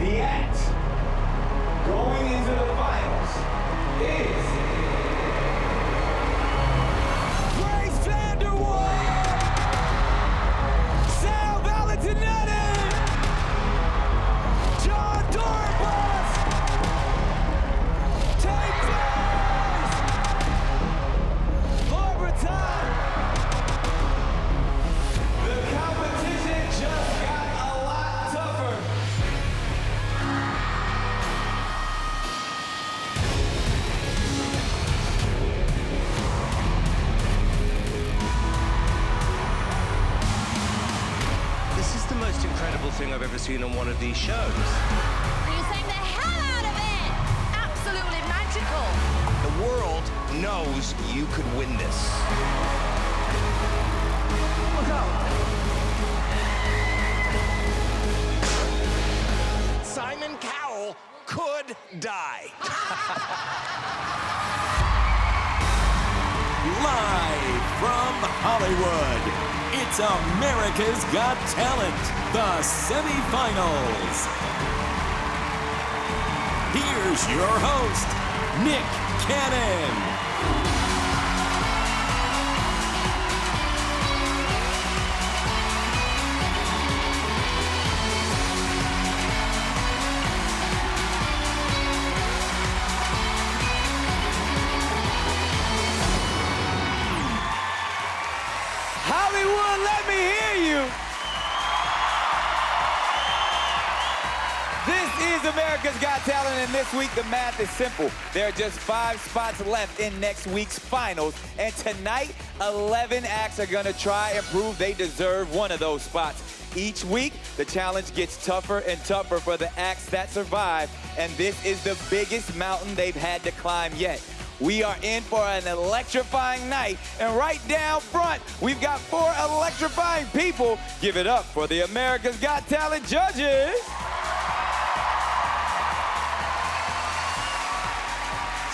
The act going into the finals is Grace Vanderwood, Sal Valentinetti, John Dorbus, Tate Fairs, Barbara Todd. The competition just got a lot tougher. This is the most incredible thing I've ever seen on one of these shows. You sang the hell out of it! Absolutely magical! The world knows you could win this. Look out! Simon Cowell could die. Live from Hollywood, it's America's Got Talent, the semifinals. Here's your host, Nick Cannon. Hollywood, let me hear you. This is America's Got Talent, and this week the math is simple. There are just 5 spots left in next week's finals, and tonight, 11 acts are gonna try and prove they deserve one of those spots. Each week, the challenge gets tougher and tougher for the acts that survive, and this is the biggest mountain they've had to climb yet. We are in for an electrifying night, and right down front, we've got 4 electrifying people. Give it up for the America's Got Talent judges.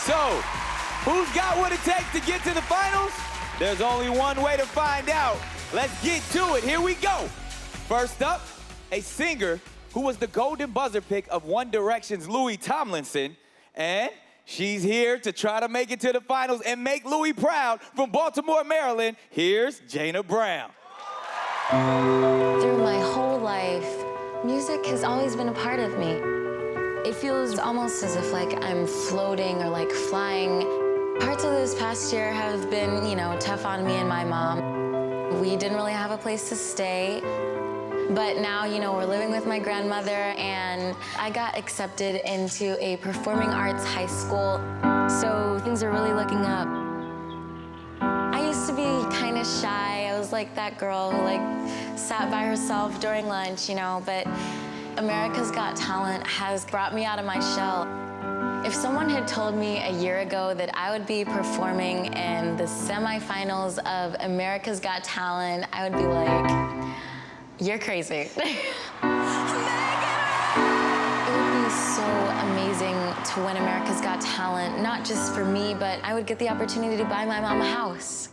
So, who's got what it takes to get to the finals? There's only one way to find out. Let's get to it. Here we go. First up, a singer who was the golden buzzer pick of One Direction's Louis Tomlinson, and she's here to try to make it to the finals and make Louis proud. From Baltimore, Maryland, here's Jana Brown. Through my whole life, music has always been a part of me. It feels almost as if like I'm floating or like flying. Parts of this past year have been, tough on me and my mom. We didn't really have a place to stay. But now, we're living with my grandmother, and I got accepted into a performing arts high school. So things are really looking up. I used to be kind of shy. I was like that girl who sat by herself during lunch, but America's Got Talent has brought me out of my shell. If someone had told me a year ago that I would be performing in the semifinals of America's Got Talent, I would be like, you're crazy. It would be so amazing to win America's Got Talent, not just for me, but I would get the opportunity to buy my mom a house.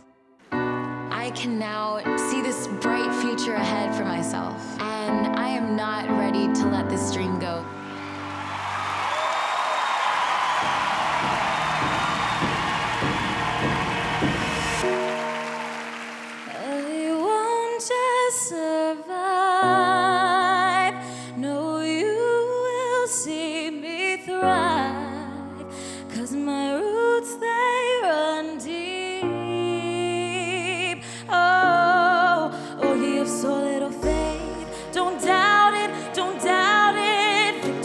I can now see this bright future ahead for myself, and I am not ready to let this dream go. I won't just survive. No, you will see me thrive. 'Cause my roots, they run deep. Oh, you have so little faith. Don't doubt it, don't doubt it.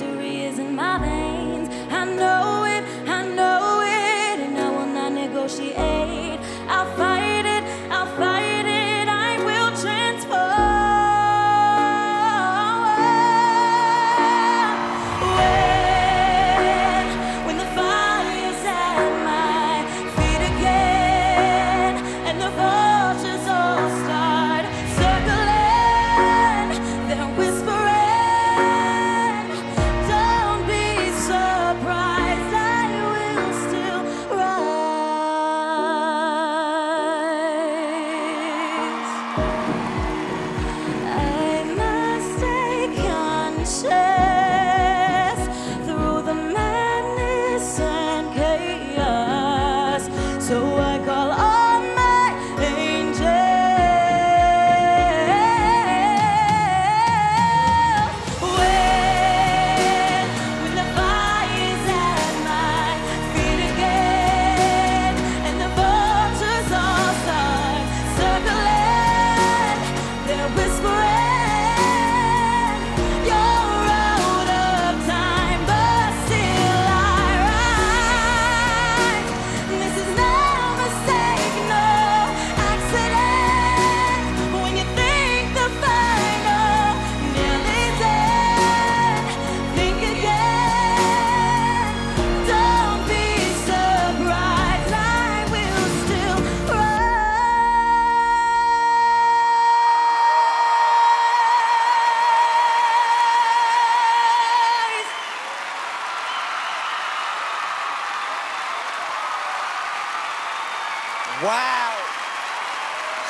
Wow.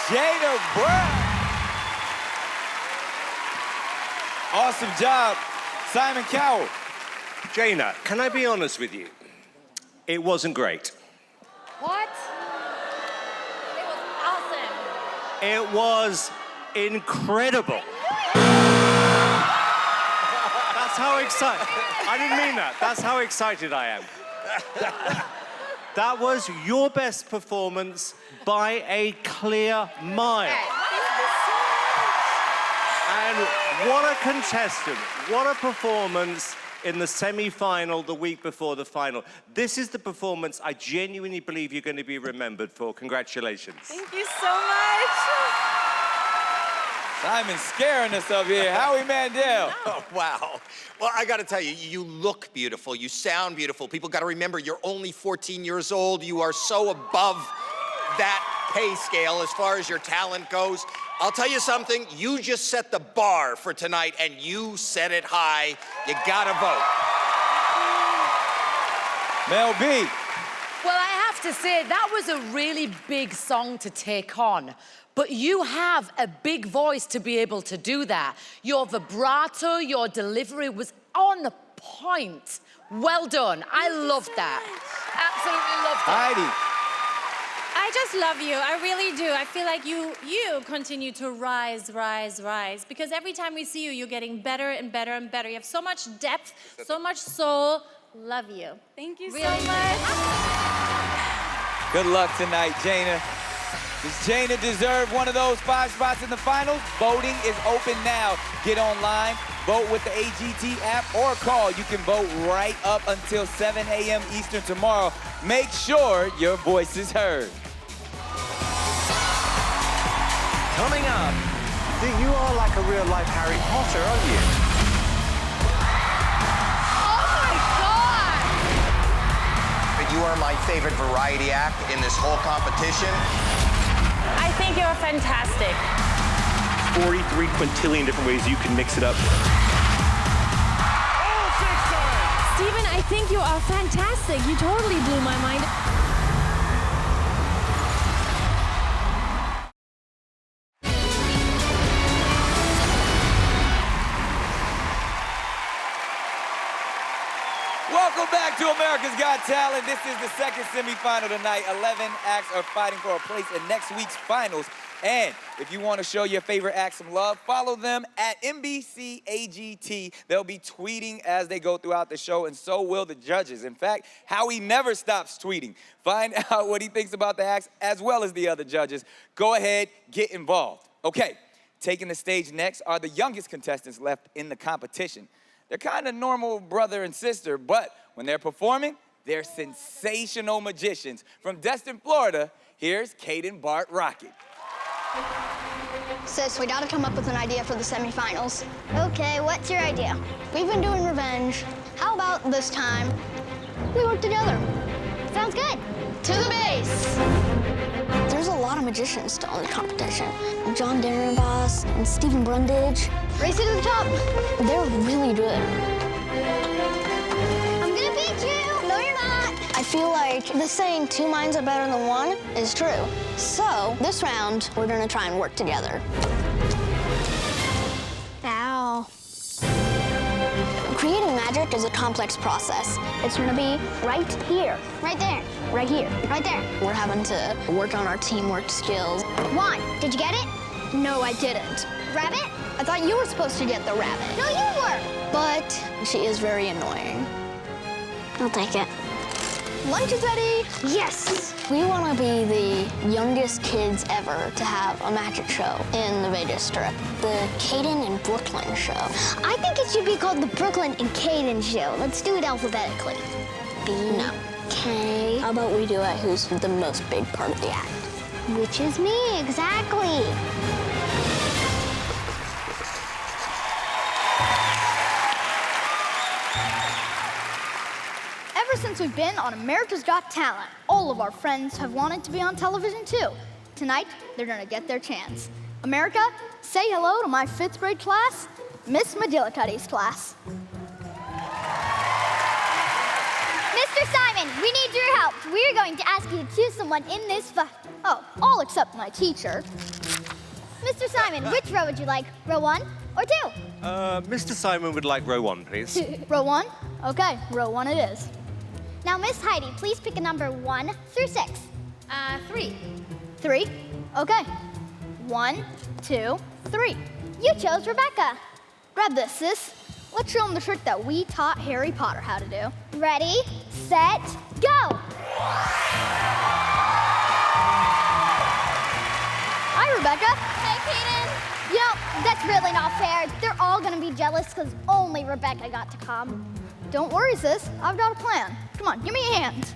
Jana Brown. Awesome job, Simon Cowell. Jana, can I be honest with you? It wasn't great. What? It was awesome. It was incredible. That's how excited. I didn't mean that. That's how excited I am. That was your best performance by a clear mile. And what a contestant, what a performance in the semi-final the week before the final. This is the performance I genuinely believe you're going to be remembered for. Congratulations. Thank you so much. Simon's scaring us up here. Howie Mandel. Oh, wow. Well, I gotta tell you, you look beautiful, you sound beautiful. People gotta remember, you're only 14 years old. You are so above that pay scale as far as your talent goes. I'll tell you something, you just set the bar for tonight and you set it high. You gotta vote. Mel B. Well, I have to say, that was a really big song to take on. But you have a big voice to be able to do that. Your vibrato, your delivery was on point. Well done. I loved that. Absolutely loved it. Heidi. I just love you. I really do. I feel like you continue to rise, rise, rise. Because every time we see you, you're getting better and better and better. You have so much depth, so much soul. Love you. Thank you Really so much. Good luck tonight, Jana. Does Jana deserve one of those 5 spots in the finals? Voting is open now. Get online, vote with the AGT app, or call. You can vote right up until 7 a.m. Eastern tomorrow. Make sure your voice is heard. Coming up, you are like a real-life Harry Potter, aren't you? You are my favorite variety act in this whole competition. I think you're fantastic. 43 quintillion different ways you can mix it up. Steven, I think you are fantastic. You totally blew my mind. Welcome back to America's Got Talent. This is the second semifinal tonight. 11 acts are fighting for a place in next week's finals. And if you want to show your favorite act some love, follow them at NBCAGT. They'll be tweeting as they go throughout the show, and so will the judges. In fact, Howie never stops tweeting. Find out what he thinks about the acts as well as the other judges. Go ahead, get involved. Okay, taking the stage next are the youngest contestants left in the competition. They're kind of normal brother and sister, but when they're performing, they're sensational magicians. From Destin, Florida, here's Kaden Bart Rocket. Sis, we gotta come up with an idea for the semifinals. Okay, what's your idea? We've been doing revenge. How about this time we work together? Sounds good. To the base. There's a lot of magicians still in the competition. John Darrenboss and Stephen Brundage. Race it to the top. They're really good. I'm gonna beat you. No, you're not. I feel like the saying 2 minds are better than 1 is true. So this round, we're gonna try and work together. Ow. Creating magic is a complex process. It's gonna be right here. Right there. Right here. Right there. We're having to work on our teamwork skills. 1, did you get it? No, I didn't. Rabbit? I thought you were supposed to get the rabbit. No, you were. But she is very annoying. I'll take it. Lunch is ready. Yes. We want to be the youngest kids ever to have a magic show in the Vegas Strip. The Kaden and Brooklyn show. I think it should be called the Brooklyn and Kaden show. Let's do it alphabetically. B. No. K. How about we do it who's the most big part of the act? Which is me, exactly. Ever since we've been on America's Got Talent, all of our friends have wanted to be on television too. Tonight, they're gonna get their chance. America, say hello to my 5th grade class, Miss McGillicuddy's class. Mr. Simon, we need your help. We're going to ask you to choose someone in this Oh, all except my teacher. Mr. Simon, which row would you like? Row 1 or 2? Mr. Simon would like row 1, please. Row 1? Okay, row 1 it is. Now, Miss Heidi, please pick a number 1 through 6. 3. 3? Okay. 1, 2, 3. You chose Rebecca. Grab this, sis. Let's show them the trick that we taught Harry Potter how to do. Ready, set, go! Hi, Rebecca. Hey, Kaden. You know, that's really not fair. They're all gonna be jealous because only Rebecca got to come. Don't worry, sis. I've got a plan. Come on, give me a hand.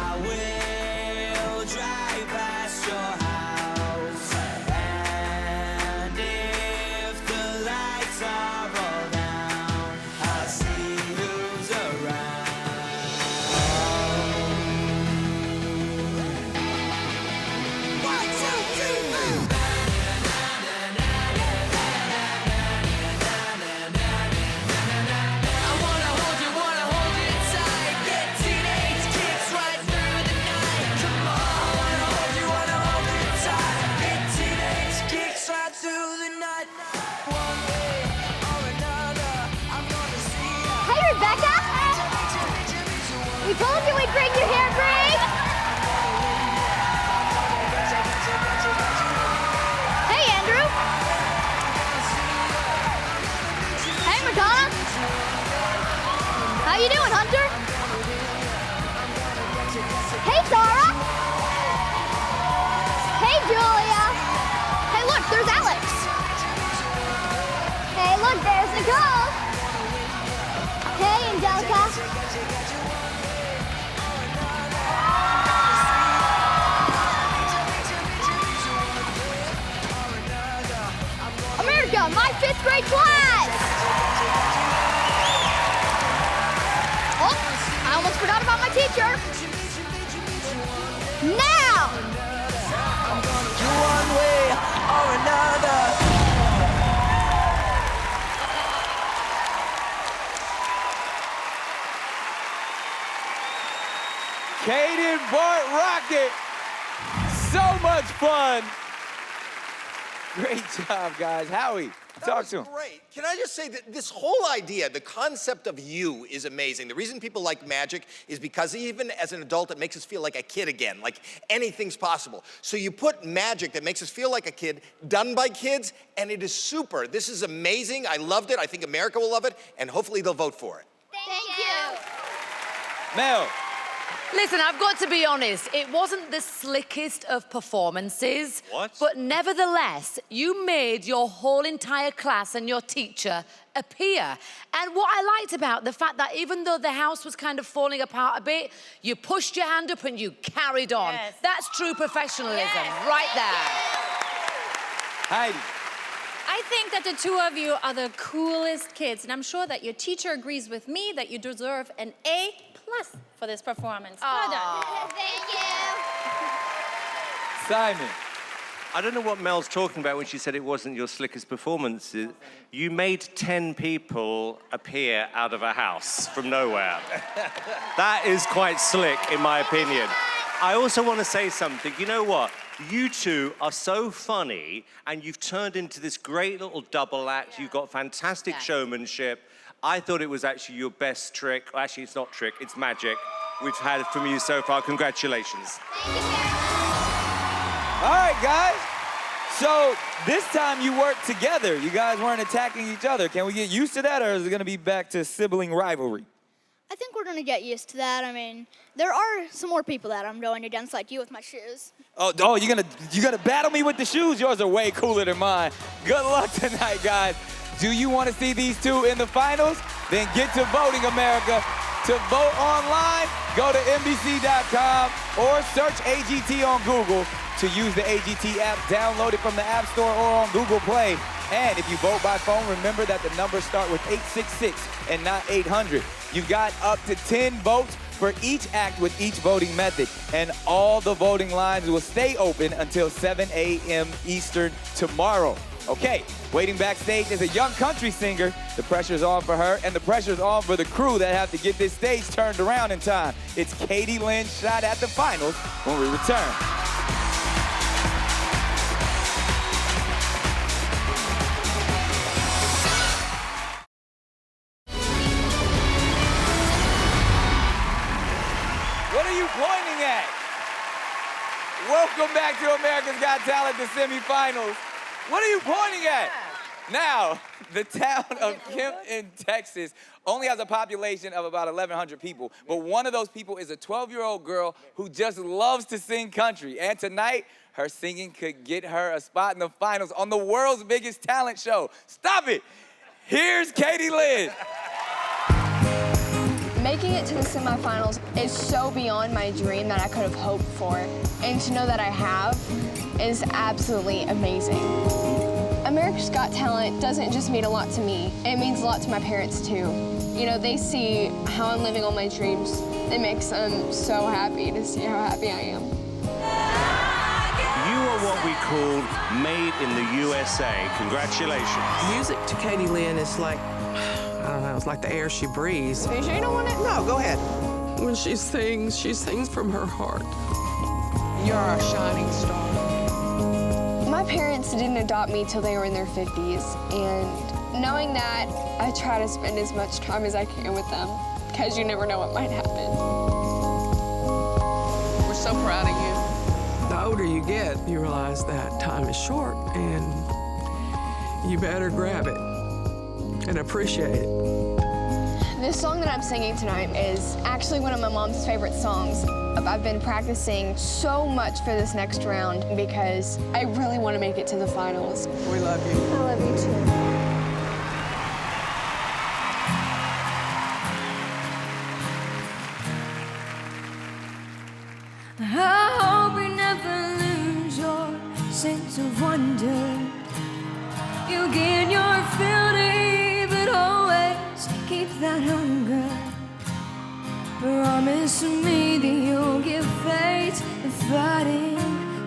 I will drive past your house, and if the lights are all down, I'll see who's around. 1, 2, 3, I wanna hold you tight, get teenage kicks right through the night. Come on, wanna hold you tight, get teenage kicks right through the night. One way or another, I'm gonna see you. Hey, Rebecca. We told you we'd bring you here, Greg. Hey, Andrew. Hey, Madonna. How you doing, Hunter? Hey, Tara. Hey, Julia. Hey, look, there's Alex. Hey, look, there's Nicole. Hey, Angelica. America, my 5th grade class. Oh, I almost forgot about my teacher. Now. One way or another. Kaden, Bart, Rocket. So much fun. Great job, guys. Howie, talk to him. Great. Can I just say that this whole idea, the concept of you is amazing. The reason people like magic is because even as an adult, it makes us feel like a kid again, like anything's possible. So you put magic that makes us feel like a kid, done by kids, and it is super. This is amazing. I loved it. I think America will love it, and hopefully they'll vote for it. Thank you. Mel. Listen, I've got to be honest, it wasn't the slickest of performances. What? But nevertheless, you made your whole entire class and your teacher appear. And what I liked about the fact that even though the house was kind of falling apart a bit, you pushed your hand up and you carried on. Yes. That's true professionalism, right there. Heidi. I think that the two of you are the coolest kids, and I'm sure that your teacher agrees with me that you deserve an A+ for this performance. Well done. Thank you. Simon. I don't know what Mel's talking about when she said it wasn't your slickest performance. You made 10 people appear out of a house from nowhere. That is quite slick, in my opinion. I also want to say something. You know what? You two are so funny, and you've turned into this great little double act. You've got fantastic showmanship. I thought it was actually your best trick. Well, actually, it's not trick, it's magic we've had from you so far. Congratulations. All right, guys. So this time you worked together. You guys weren't attacking each other. Can we get used to that, or is it going to be back to sibling rivalry? I think we're gonna get used to that. I mean, there are some more people that I'm going against, like you with my shoes. Oh, you're gonna battle me with the shoes? Yours are way cooler than mine. Good luck tonight, guys. Do you want to see these two in the finals? Then get to voting, America. To vote online, go to NBC.com or search AGT on Google. To use the AGT app, download it from the App Store or on Google Play. And if you vote by phone, remember that the numbers start with 866 and not 800. You got up to 10 votes for each act with each voting method. And all the voting lines will stay open until 7 a.m. Eastern tomorrow. Okay, waiting backstage is a young country singer. The pressure's on for her, and the pressure's on for the crew that have to get this stage turned around in time. It's Katie Lynn's shot at the finals when we return. What are you pointing at? Welcome back to America's Got Talent, the semifinals. What are you pointing at? Now, the town of Kemp in Texas only has a population of about 1,100 people, but one of those people is a 12-year-old girl who just loves to sing country. And tonight, her singing could get her a spot in the finals on the world's biggest talent show. Stop it! Here's Katie Lynn. Making it to the semifinals is so beyond my dream that I could have hoped for. And to know that I have is absolutely amazing. America's Got Talent doesn't just mean a lot to me, it means a lot to my parents too. You know, they see how I'm living all my dreams. It makes them so happy to see how happy I am. You are what we call made in the USA. Congratulations. Music to Katie Lynn is like, I don't know, it's like the air she breathes. Are you sure you don't want it? No, go ahead. When she sings from her heart. You're our shining star. My parents didn't adopt me till they were in their 50s, and knowing that, I try to spend as much time as I can with them, because you never know what might happen. We're so proud of you. The older you get, you realize that time is short, and you better grab it and appreciate it. This song that I'm singing tonight is actually one of my mom's favorite songs. I've been practicing so much for this next round because I really want to make it to the finals. We love you. I love you too. I hope you never lose your sense of wonder. You gain your ability, but always keep that hunger. Promise me that you'll give fate a fighting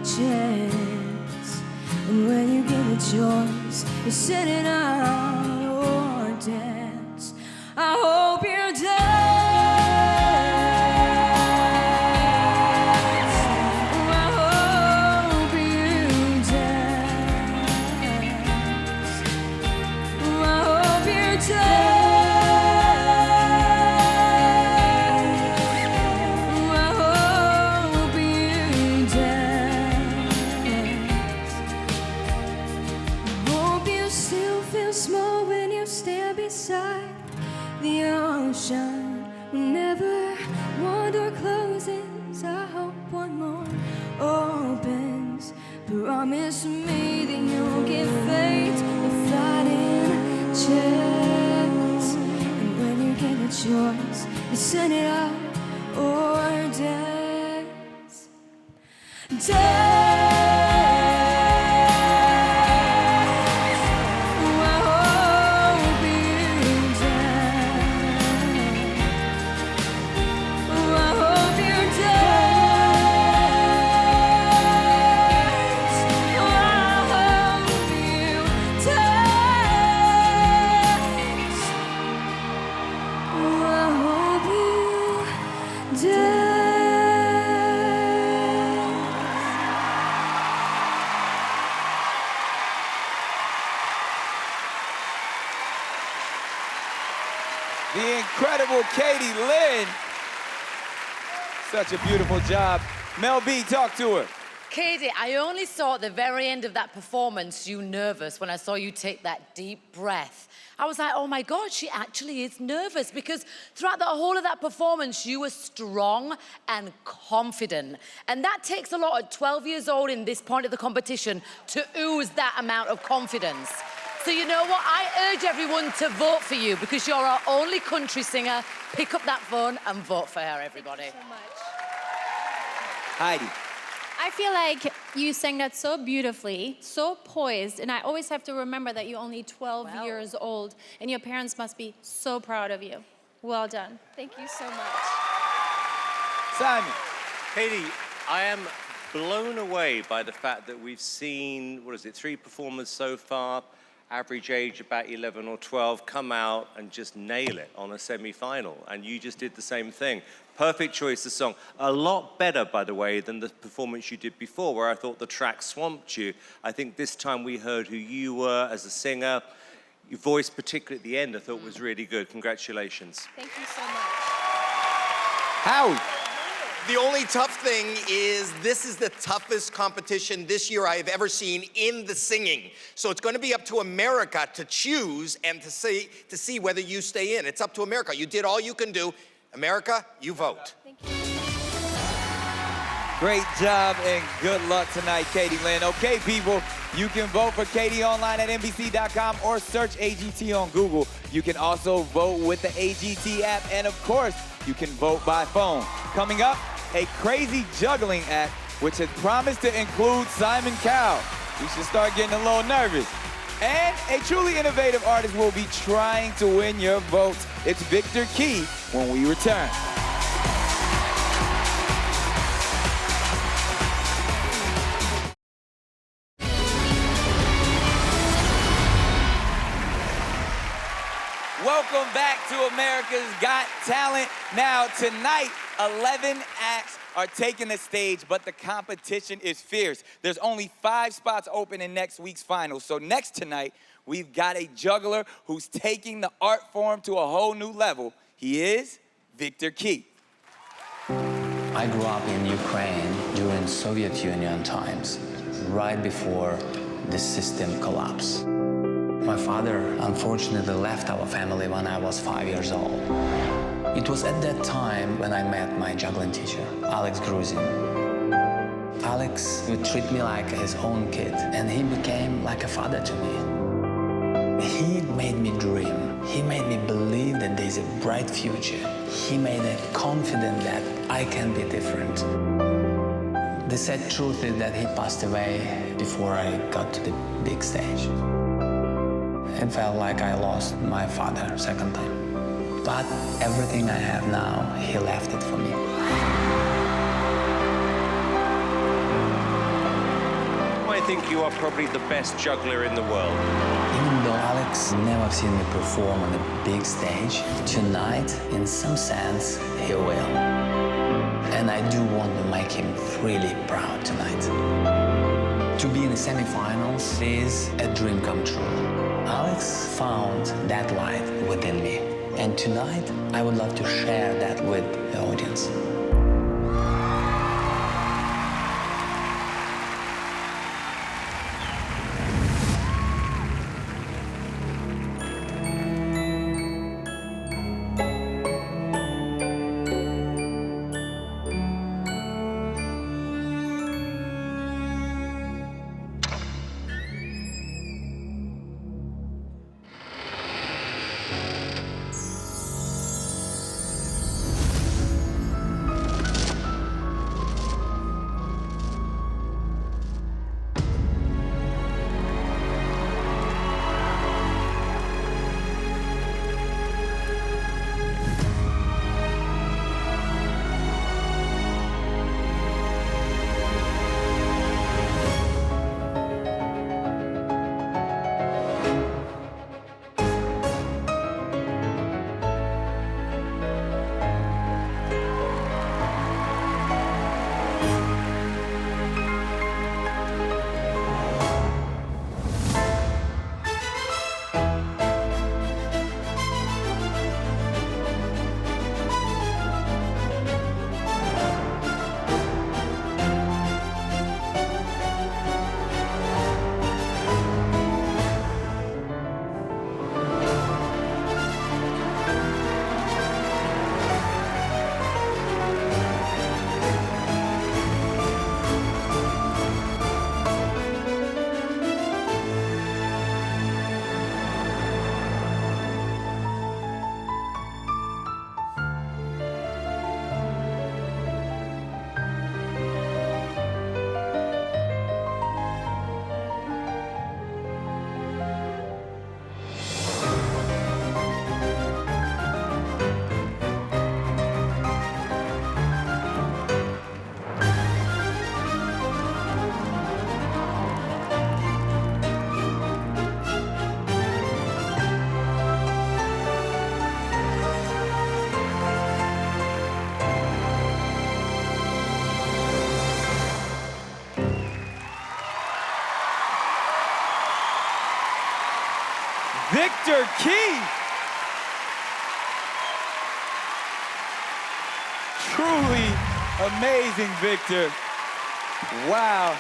chance. And when you get a choice, you sit it out or dance. I hope you're dance. I hope you dance. I hope you're dance. The ocean, whenever one door closes, I hope one more opens. Promise me that you'll give fate a fighting chance. And when you get a choice, you send it out or dance. Dance. The incredible Katie Lynn. Such a beautiful job. Mel B, talk to her. Katie, I only saw at the very end of that performance you nervous when I saw you take that deep breath. I was like, oh my God, she actually is nervous, because throughout the whole of that performance, you were strong and confident. And that takes a lot at 12 years old in this point of the competition to ooze that amount of confidence. So you know what? I urge everyone to vote for you because you're our only country singer. Pick up that phone and vote for her, everybody. Thank you so much. Heidi. I feel like you sang that so beautifully, so poised, and I always have to remember that you're only 12 years old, and your parents must be so proud of you. Well done. Thank you so much. Simon. Katie, I am blown away by the fact that we've seen, 3 performers so far, average age about 11 or 12, come out and just nail it on a semi-final. And you just did the same thing. Perfect choice of song. A lot better, by the way, than the performance you did before, where I thought the track swamped you. I think this time we heard who you were as a singer. Your voice, particularly at the end, I thought was really good. Congratulations. Thank you so much. Howie. The only tough thing is this is the toughest competition this year I have ever seen in the singing. So it's going to be up to America to choose and to see whether you stay in. It's up to America. You did all you can do. America, you vote. Thank you. Great job and good luck tonight, Katie Lynn. Okay, people, you can vote for Katie online at NBC.com or search AGT on Google. You can also vote with the AGT app, and of course, you can vote by phone. Coming up, a crazy juggling act, which has promised to include Simon Cowell. You should start getting a little nervous. And a truly innovative artist will be trying to win your votes. It's Victor Key when we return. Welcome back to America's Got Talent. Now, tonight, 11 acts are taking the stage, but the competition is fierce. There's only 5 spots open in next week's finals. So next tonight, we've got a juggler who's taking the art form to a whole new level. He is Victor Key. I grew up in Ukraine during Soviet Union times, right before the system collapsed. My father unfortunately left our family when I was 5 years old. It was at that time when I met my juggling teacher, Alex Gruzin. Alex would treat me like his own kid, and he became like a father to me. He made me dream. He made me believe that there's a bright future. He made me confident that I can be different. The sad truth is that he passed away before I got to the big stage. It felt like I lost my father second time. But everything I have now, he left it for me. I think you are probably the best juggler in the world. Even though Alex never seen me perform on a big stage, tonight, in some sense, he will. And I do want to make him really proud tonight. To be in the semifinals is a dream come true. Alex found that light within me. And tonight, I would love to share that with the audience. Victor Keith. Truly amazing, Victor. Wow.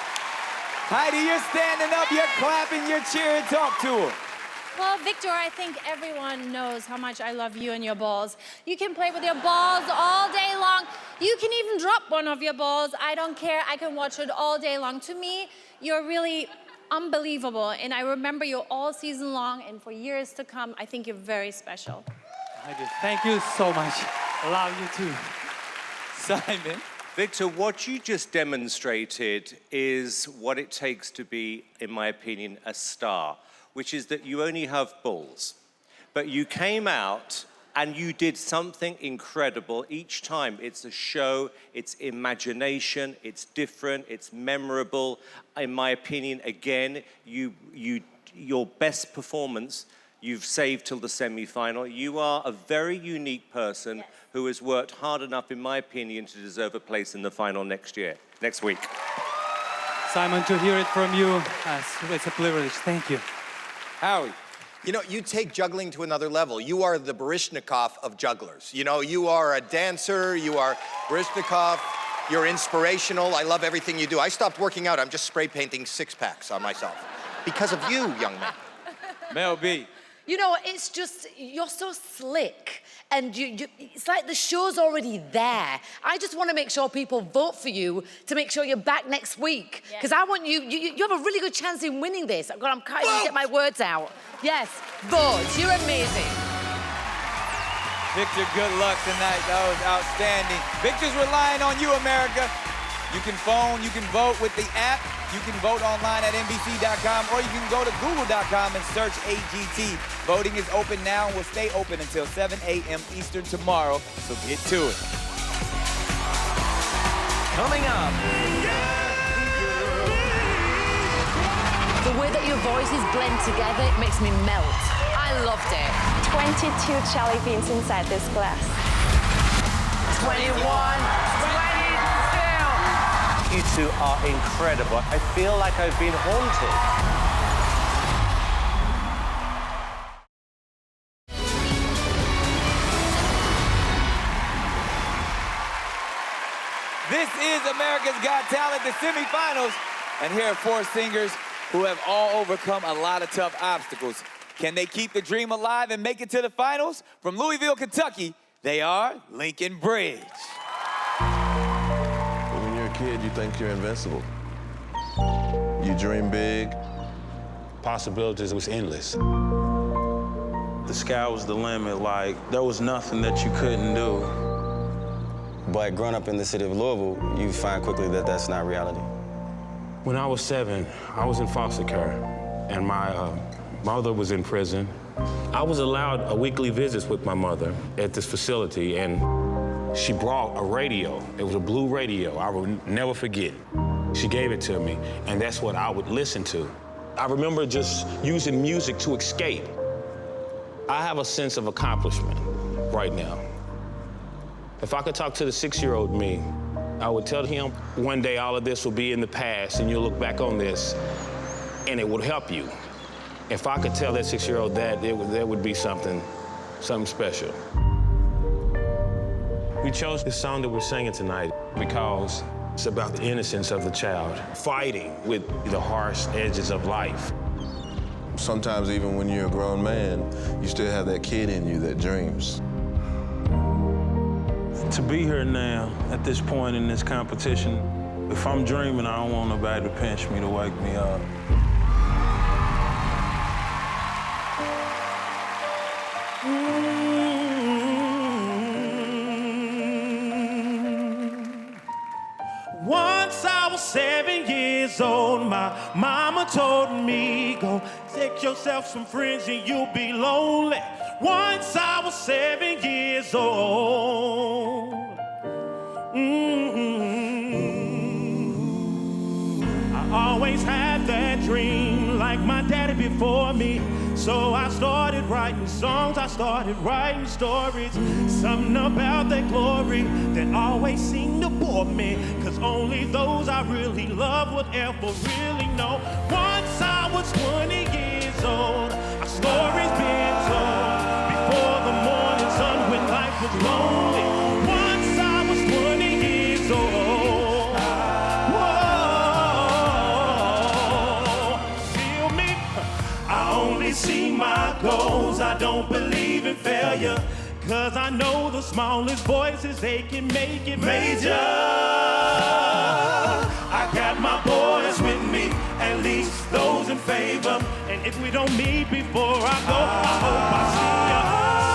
Heidi, you're standing up, you're clapping, you're cheering. Talk to him. Well, Victor, I think everyone knows how much I love you and your balls. You can play with your balls all day long. You can even drop one of your balls. I don't care. I can watch it all day long. To me, you're really unbelievable, and I remember you all season long, and for years to come. I think you're very special. Heidi, thank you so much. I love you too. Simon. Victor, what you just demonstrated is what it takes to be, in my opinion, a star, which is that you only have balls. But you came out and you did something incredible. Each time it's a show, it's imagination, it's different, it's memorable. In my opinion, again, your best performance, you've saved till the semi-final. You are a very unique person who has worked hard enough, in my opinion, to deserve a place in the final next week. Simon, to hear it from you, it's a privilege. Thank you. Howie. You know, you take juggling to another level. You are the Baryshnikov of jugglers. You know, you are a dancer, you are Baryshnikov, you're inspirational. I love everything you do. I stopped working out. I'm just spray painting six-packs on myself because of you, young man. Mel B. You know, it's just, you're so slick. And it's like the show's already there. I just want to make sure people vote for you to make sure you're back next week. Because I want you have a really good chance in winning this. I'm can't even get my words out. Yes, vote. You're amazing. Victor, good luck tonight. That was outstanding. Victor's relying on you, America. You can phone, you can vote with the app. You can vote online at NBC.com, or you can go to Google.com and search AGT. Voting is open now and will stay open until 7 a.m. Eastern tomorrow, so get to it. Coming up. The way that your voices blend together, it makes me melt. I loved it. 22 jelly beans inside this glass. 21. 22. You two are incredible. I feel like I've been haunted. This is America's Got Talent, the semifinals. And here are 4 singers who have all overcome a lot of tough obstacles. Can they keep the dream alive and make it to the finals? From Louisville, Kentucky, they are Lincoln Bridge. When you're a kid, you think you're invincible. You dream big. Possibilities was endless. The sky was the limit, like, there was nothing that you couldn't do. But growing up in the city of Louisville, you find quickly that that's not reality. When I was 7, I was in foster care, and my mother was in prison. I was allowed weekly visits with my mother at this facility, and she brought a radio. It was a blue radio. I will never forget. She gave it to me, and that's what I would listen to. I remember just using music to escape. I have a sense of accomplishment right now. If I could talk to the 6-year-old me, I would tell him one day all of this will be in the past and you'll look back on this and it would help you. If I could tell that 6-year-old that, that would be something special. We chose this song that we're singing tonight because it's about the innocence of the child, fighting with the harsh edges of life. Sometimes even when you're a grown man, you still have that kid in you that dreams. To be here now, at this point in this competition, if I'm dreaming, I don't want nobody to pinch me to wake me up. Once I was 7 years old, my mama told me, go take yourself some friends and you'll be lonely. Once I was 7 years old. I always had that dream like my daddy before me. So I started writing songs, I started writing stories. Something about that glory that always seemed to bore me. Cause only those I really love would ever really know. Once I was 20 years years old. Our story's being told before the morning sun when life was lonely. Once I was 20 years old. Whoa, feel me? I only see my goals. I don't believe in failure. Cause I know the smallest voices, they can make it major. I got my boys with me, at least those in favor. And if we don't meet before I go, I hope I see ya.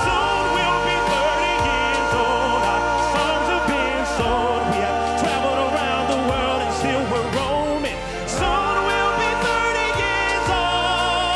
Soon we'll be 30 years old. Our songs have been sold. We have traveled around the world and still we're roaming. Soon we'll be 30 years old.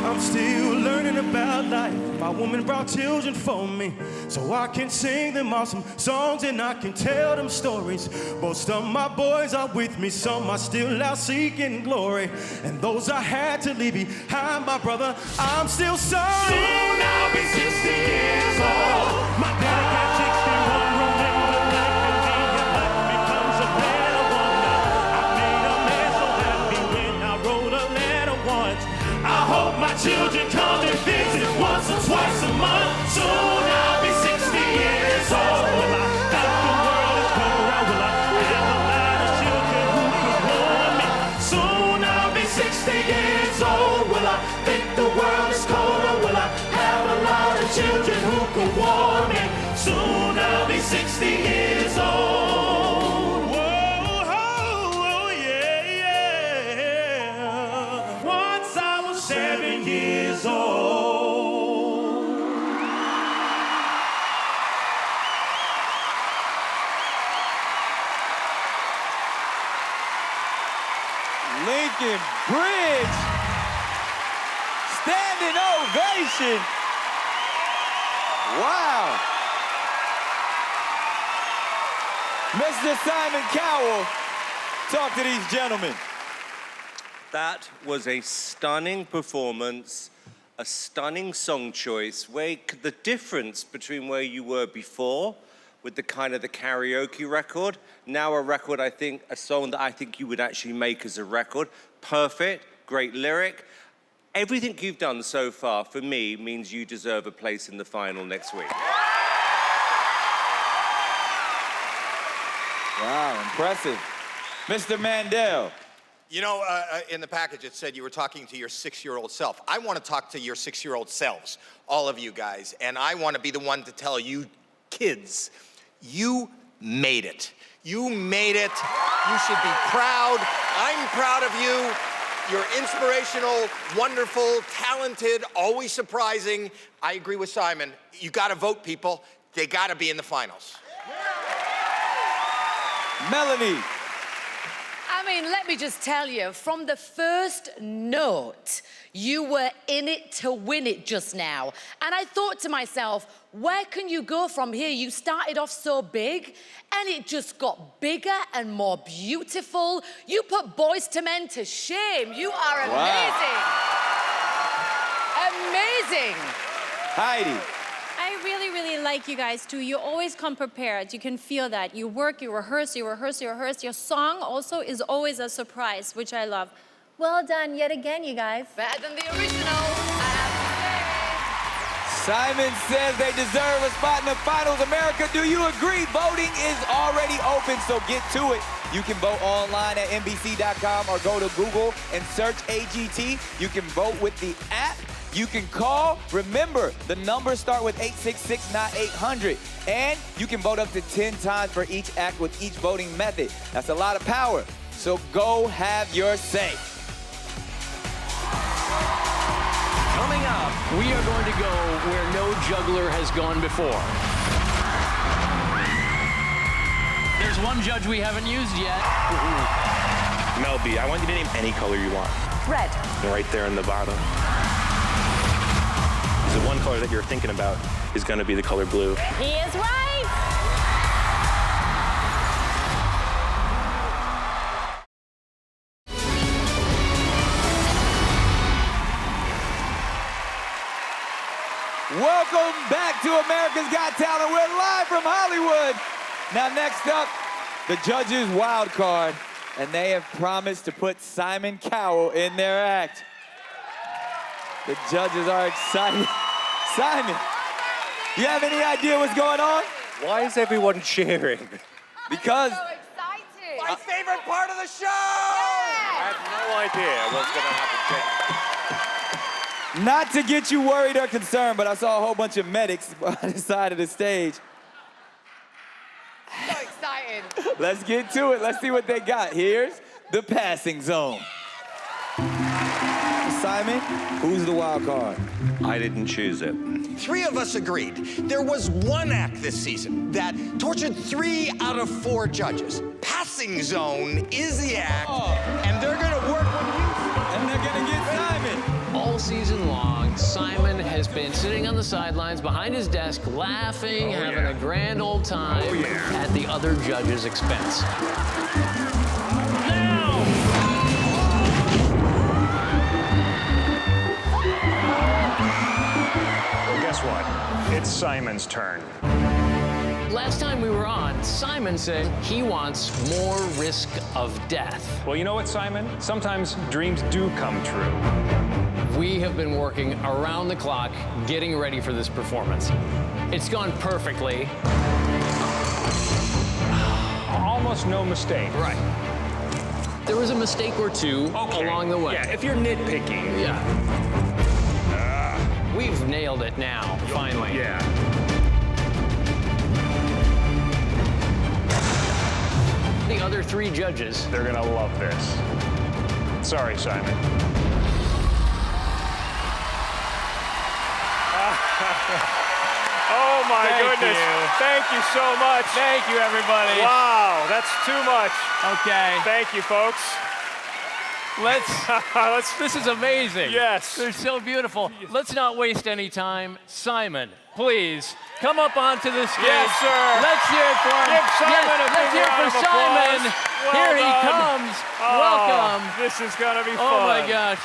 I'm still learning about life. My woman brought children for me, so I can sing them awesome songs and I can tell them stories. Most of my boys are with me, some are still out seeking glory. And those I had to leave behind, my brother, I'm still sorry. Soon I'll be 60 years old. My daddy got 61, remember life and being life becomes a better one. I made a man so happy when I wrote a letter once. I hope my children come and visit once or twice a month. Soon I'll be 60 years old. Will I think the world is going around? Will I have a lot of children who can warm me? Soon I'll be 60 years old. Will I think the world is cold, or will I have a lot of children who can warm me? Soon I'll be 60 years old. Whoa, oh, yeah, yeah. Once I was 7 years old. Lincoln Bridge. Standing ovation. Wow. Mr. Simon Cowell, talk to these gentlemen. That was a stunning performance, a stunning song choice. The difference between where you were before with the kind of the karaoke record, now a record, I think, a song that I think you would actually make as a record. Perfect, great lyric. Everything you've done so far, for me, means you deserve a place in the final next week. Wow, impressive. Mr. Mandel. You know, in the package it said you were talking to your 6-year-old self. I want to talk to your 6-year-old selves, all of you guys, and I want to be the one to tell you kids, you made it. You made it. You should be proud. I'm proud of you. You're inspirational, wonderful, talented, always surprising. I agree with Simon. You got to vote, people. They got to be in the finals. Melanie. I mean, let me just tell you, from the first note, you were in it to win it just now. And I thought to myself, where can you go from here? You started off so big, and it just got bigger and more beautiful. You put Boys to Men to shame. You are amazing. Wow. Amazing. Heidi. I really, really like you guys too. You always come prepared. You can feel that. You work, you rehearse, you rehearse, you rehearse. Your song also is always a surprise, which I love. Well done yet again, you guys. Better than the original, I have Simon says they deserve a spot in the finals. America, do you agree? Voting is already open, so get to it. You can vote online at NBC.com or go to Google and search AGT. You can vote with the app. You can call. Remember, the numbers start with 866, not 800. And you can vote up to 10 times for each act with each voting method. That's a lot of power. So go have your say. Coming up, we are going to go where no juggler has gone before. There's one judge we haven't used yet. Mel B, I want you to name any color you want. Red. Right there in the bottom. The one color that you're thinking about is going to be the color blue. He is right. Welcome back to America's Got Talent. We're live from Hollywood. Now next up, the judges' wild card. and they have promised to put Simon Cowell in their act. The judges are excited. Simon, you have any idea what's going on? Why is everyone cheering? Because My favorite part of the show! I have no idea what's going to happen. not to get you worried or concerned, but I saw a whole bunch of medics on the side of the stage. So excited. Let's get to it. Let's see what they got. Here's the passing zone. Simon, who's the wild card? I didn't choose it. 3 of us agreed. There was one act this season that tortured 3 out of 4 judges. Passing zone is the act, and they're gonna work with you. And they're gonna get Simon. All season long, Simon has been sitting on the sidelines behind his desk, laughing, having a grand old time at the other judges' expense. Guess what? It's Simon's turn. Last time we were on, Simon said he wants more risk of death. Well, you know what, Simon? Sometimes dreams do come true. We have been working around the clock getting ready for this performance. It's gone perfectly. Almost no mistake. Right. There was a mistake or two along the way. Yeah, if you're nitpicking. Yeah. We've nailed it now, finally. Yeah. The other 3 judges. They're gonna love this. Sorry, Simon. Oh my goodness. Thank you so much. Thank you, everybody. Wow, that's too much. Okay. Thank you, folks. This is amazing. Yes. They're so beautiful. Let's not waste any time. Simon, please, come up onto the stage. Yes, sir. Let's hear it for him. Give Simon a let's big hear it round for of Simon. applause. Here Well he done. comes. Oh, Welcome. This is gonna be fun. Oh my gosh.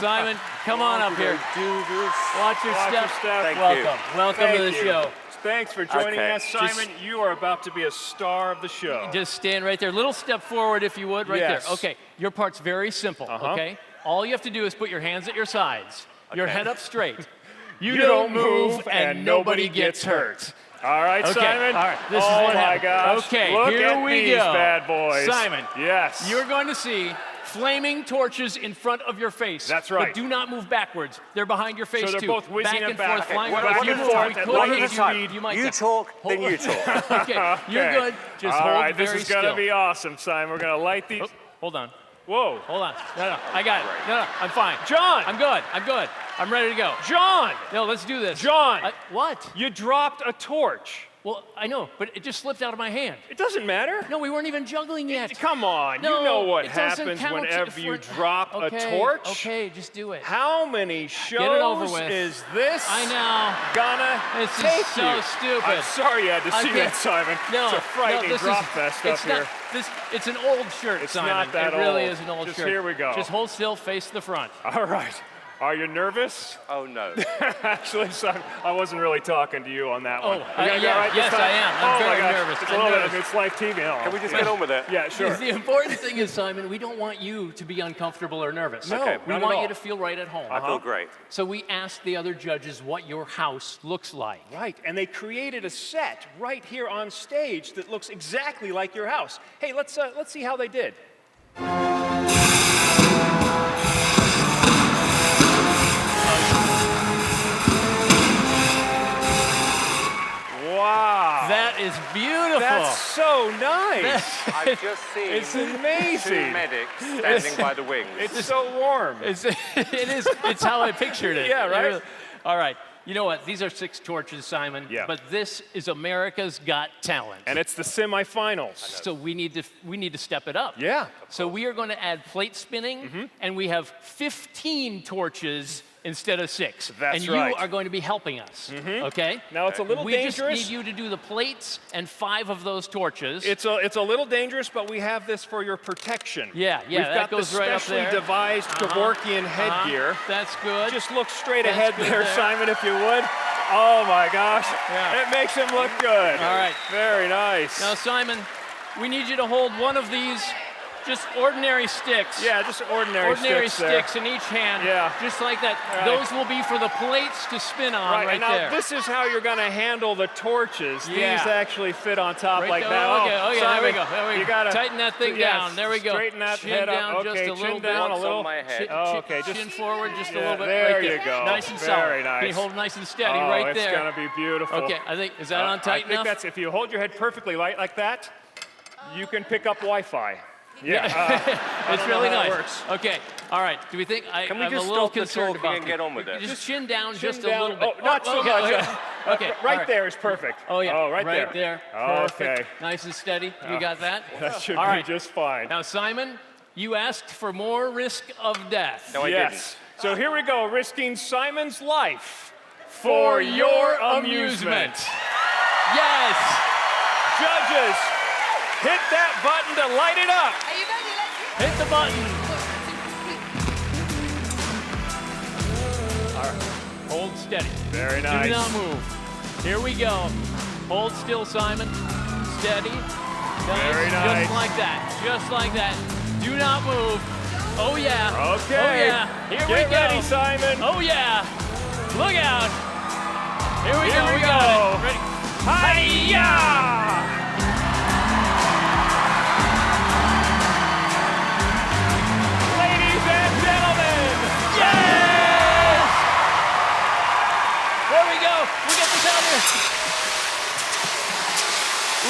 Simon, come on up here. Watch your step. Welcome. Welcome to the show. Thanks for joining us, Simon. You are about to be a star of the show. Just stand right there. Little step forward, if you would, right Yes. there. Okay, your part's very simple, okay? All you have to do is put your hands at your sides, your head up straight. You don't move, and nobody gets hurt. All right, Okay, Simon. all right, this is oh what my happened. gosh. Okay, Look here at we these go. bad boys. Simon. Yes. You're going to see flaming torches in front of your face. That's right. But do not move backwards. They're behind your face, So they're too. both whizzing back and and back. forth, Okay, flying back across. and You forth, move, and we one could at a hit time. you might You get- talk, then you talk. Okay, you're good. Just All hold right, very this is still. gonna be awesome, Simon. We're gonna light these. Oh, hold on. Whoa. Hold on. No, I got it. No, I'm fine. John! I'm good. I'm ready to go. John! No, let's do this. John! What? You dropped a torch. Well, I know, but it just slipped out of my hand. It doesn't matter. No, we weren't even juggling yet. Come on, No, you know what it doesn't happens count whenever you for- drop a torch. Okay, just do it. How many shows Get it over with. is this I know. gonna This take is so you? stupid. I'm sorry you had to I see can't- that, Simon. No, it's a frightening this drop is, fest it's up not, here. It's an old shirt, It's Simon. not that it really old. is an old Just shirt. here we go. Just hold still, face the front. All right. Are you nervous? Oh, no. Actually, Simon, I wasn't really talking to you on that one. Oh, You gonna be yeah, all right this yes, time? I am. I'm oh very my gosh. nervous. It's I'm a little nervous. bit. It's live TV. Can we just get on with it? Yeah, sure. The important thing is, Simon, we don't want you to be uncomfortable or nervous. No, Okay, we not at want all. you to feel right at home. I feel great. So we asked the other judges what your house looks like. Right, and they created a set right here on stage that looks exactly like your house. Hey, let's see how they did. Wow. That is beautiful. That's so nice. I've just seen It's amazing. 2 medics standing by the wings. It's so warm. It is. It's how I pictured it. Yeah, right? It really- all right. You know what? These are 6 torches, Simon. Yeah. But this is America's Got Talent. And it's the semifinals. So we need to step it up. Yeah. So we are going to add plate spinning, and we have 15 torches instead of 6. That's and you right. are going to be helping us. Okay? Now it's a little we dangerous. just need you to do the plates and 5 of those torches. It's a little dangerous, but we have this for your protection. Yeah, We've that got goes the right up specially there. devised Kevorkian headgear. That's good. Just look straight That's ahead good there, there. Simon, if you would. Oh my gosh. Yeah. It makes him look good. All right. Very nice. Now, Simon, we need you to hold one of these just ordinary sticks. Yeah, just ordinary sticks in each hand. Yeah. Just like that. Right. Those will be for the plates to spin on right and now there. this is how you're going to handle the torches. Yeah. These actually fit on top Right like there. that. Okay, Simon, there we go. There we go. You gotta Tighten that thing down. There we go. Straighten that Chin head down up. just Okay, a little chin bit. down a little. Okay, just chin forward just a little bit. There right you go. Nice and solid. Very nice. Can you hold nice and steady right there? It's going to be beautiful. Okay, I think, is that on tight enough? I think that's, if you hold your head perfectly light like that, you can pick up Wi-Fi. It's really nice. Works. Okay, all right. Do we think Can we I'm just a little stop the concerned talking about and get on with it? Just chin down Chin just down. a little bit. Oh, not so much. Okay, Right there is perfect. Oh yeah. Oh, right there. there. Perfect. Okay. Nice and steady. You got that? That should all be right. just fine. Now, Simon, you asked for more risk of death. No, I didn't. So here we go, risking Simon's life for your amusement. Yes. Judges, hit that button to light it up. Are you ready? Hit the button. All right. Hold steady. Very nice. Do not move. Here we go. Hold still, Simon. Steady. Very nice. Just like that. Just like that. Do not move. Oh, yeah. Okay. Oh, yeah. Here we Get go. ready, Simon. Oh, yeah. Look out. Here we Here go. we got go. it. Ready. Hi-ya! Ladies and gentlemen. Yes! There we go. We get this out here.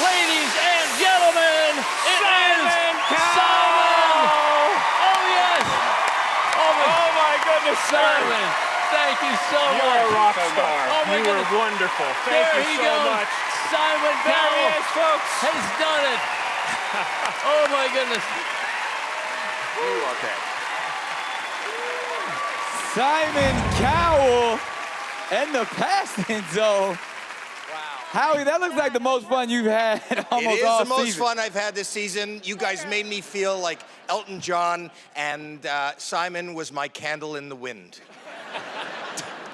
Ladies and gentlemen, it Simon is Cowell. Simon. Oh, yes. Oh my goodness, Simon, thank you so much. You're a rock star. Oh, my You goodness. were wonderful. Thank There you he so goes. much. Simon There he Cowell is, folks. has done it. Oh, my goodness. Okay. Simon Cowell and the passing zone. Howie, that looks like the most fun you've had almost It is all the most season. fun I've had this season. You guys made me feel like Elton John, and Simon was my candle in the wind.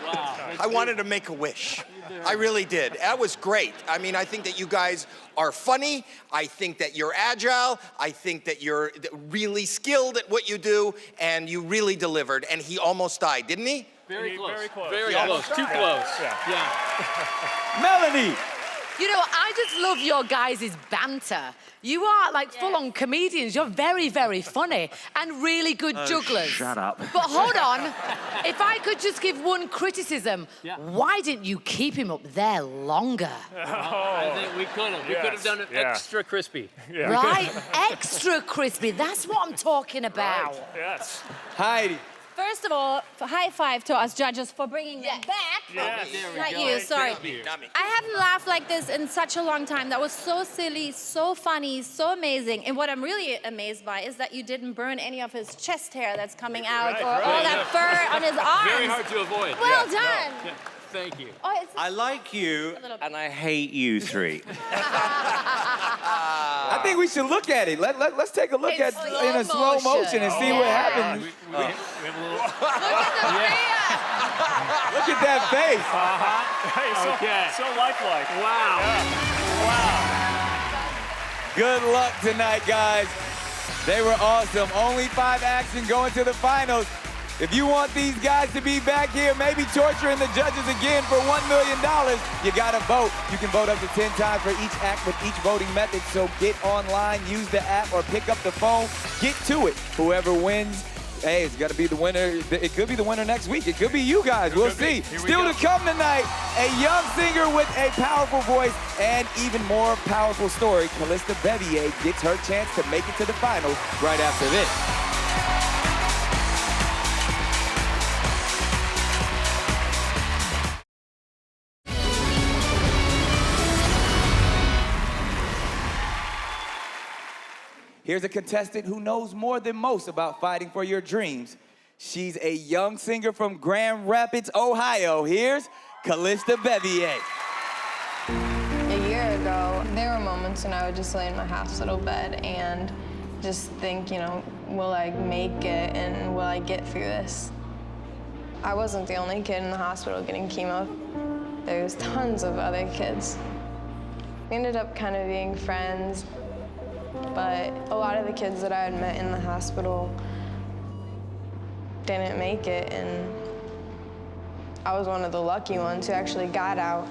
Wow. I wanted to make a wish. I really did. That was great. I mean, I think that you guys are funny. I think that you're agile. I think that you're really skilled at what you do, and you really delivered. And he almost died, didn't he? Very close. Very close. Very Yeah. close. Too close. Yeah. Melanie. You know, I just love your guys' banter. You are like full-on comedians. You're very, very funny and really good jugglers. Shut up. But hold on. If I could just give one criticism, why didn't you keep him up there longer? I think we could have. We could have done it extra crispy. Yeah. Right? Extra crispy. That's what I'm talking about. Yes. Heidi. First of all, high five to us judges for bringing them back. Yes. Not you, sorry. Not me. I haven't laughed like this in such a long time. That was so silly, so funny, so amazing. And what I'm really amazed by is that you didn't burn any of his chest hair that's coming out or all that fur on his arms. Very hard to avoid. Well done. Yeah. Thank you. Oh, it's I like you, and I hate you three. I think we should look at it. Let's take a look In at slow in a slow motion. motion and see what happens. We have a little... Look at that face. Hey, so lifelike. Wow. Good luck tonight, guys. They were awesome. Only 5 acts and going to the finals. If you want these guys to be back here, maybe torturing the judges again for $1 million, you gotta vote. You can vote up to 10 times for each act with each voting method, so get online, use the app, or pick up the phone. Get to it. Whoever wins, hey, it's gotta be the winner. It could be the winner next week. It could be you guys. We'll see. Still to come tonight, a young singer with a powerful voice and even more powerful story. Kalista Bevier gets her chance to make it to the finals right after this. Here's a contestant who knows more than most about fighting for your dreams. She's a young singer from Grand Rapids, Ohio. Here's Kalista Bevier. A year ago, there were moments when I would just lay in my hospital bed and just think, you know, will I make it and will I get through this? I wasn't the only kid in the hospital getting chemo. There was tons of other kids. We ended up kind of being friends. but a lot of the kids that I had met in the hospital didn't make it, and I was one of the lucky ones who actually got out.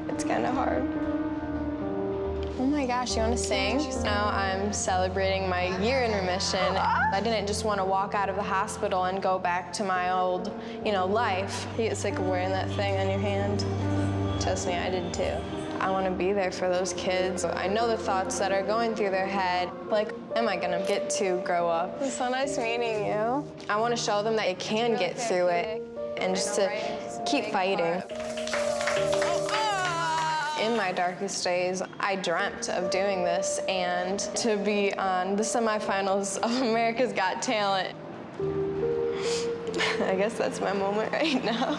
It's kind of hard. Oh my gosh, you want to sing? Now I'm celebrating my year in remission. I didn't just want to walk out of the hospital and go back to my old, life. You get sick of wearing that thing on your hand. Trust me, I did too. I want to be there for those kids. I know the thoughts that are going through their head. Like, am I gonna get to grow up? It's so nice meeting you. I want to show them that you can get through it and just to keep fighting. In my darkest days, I dreamt of doing this, and to be on the semifinals of America's Got Talent, I guess that's my moment right now.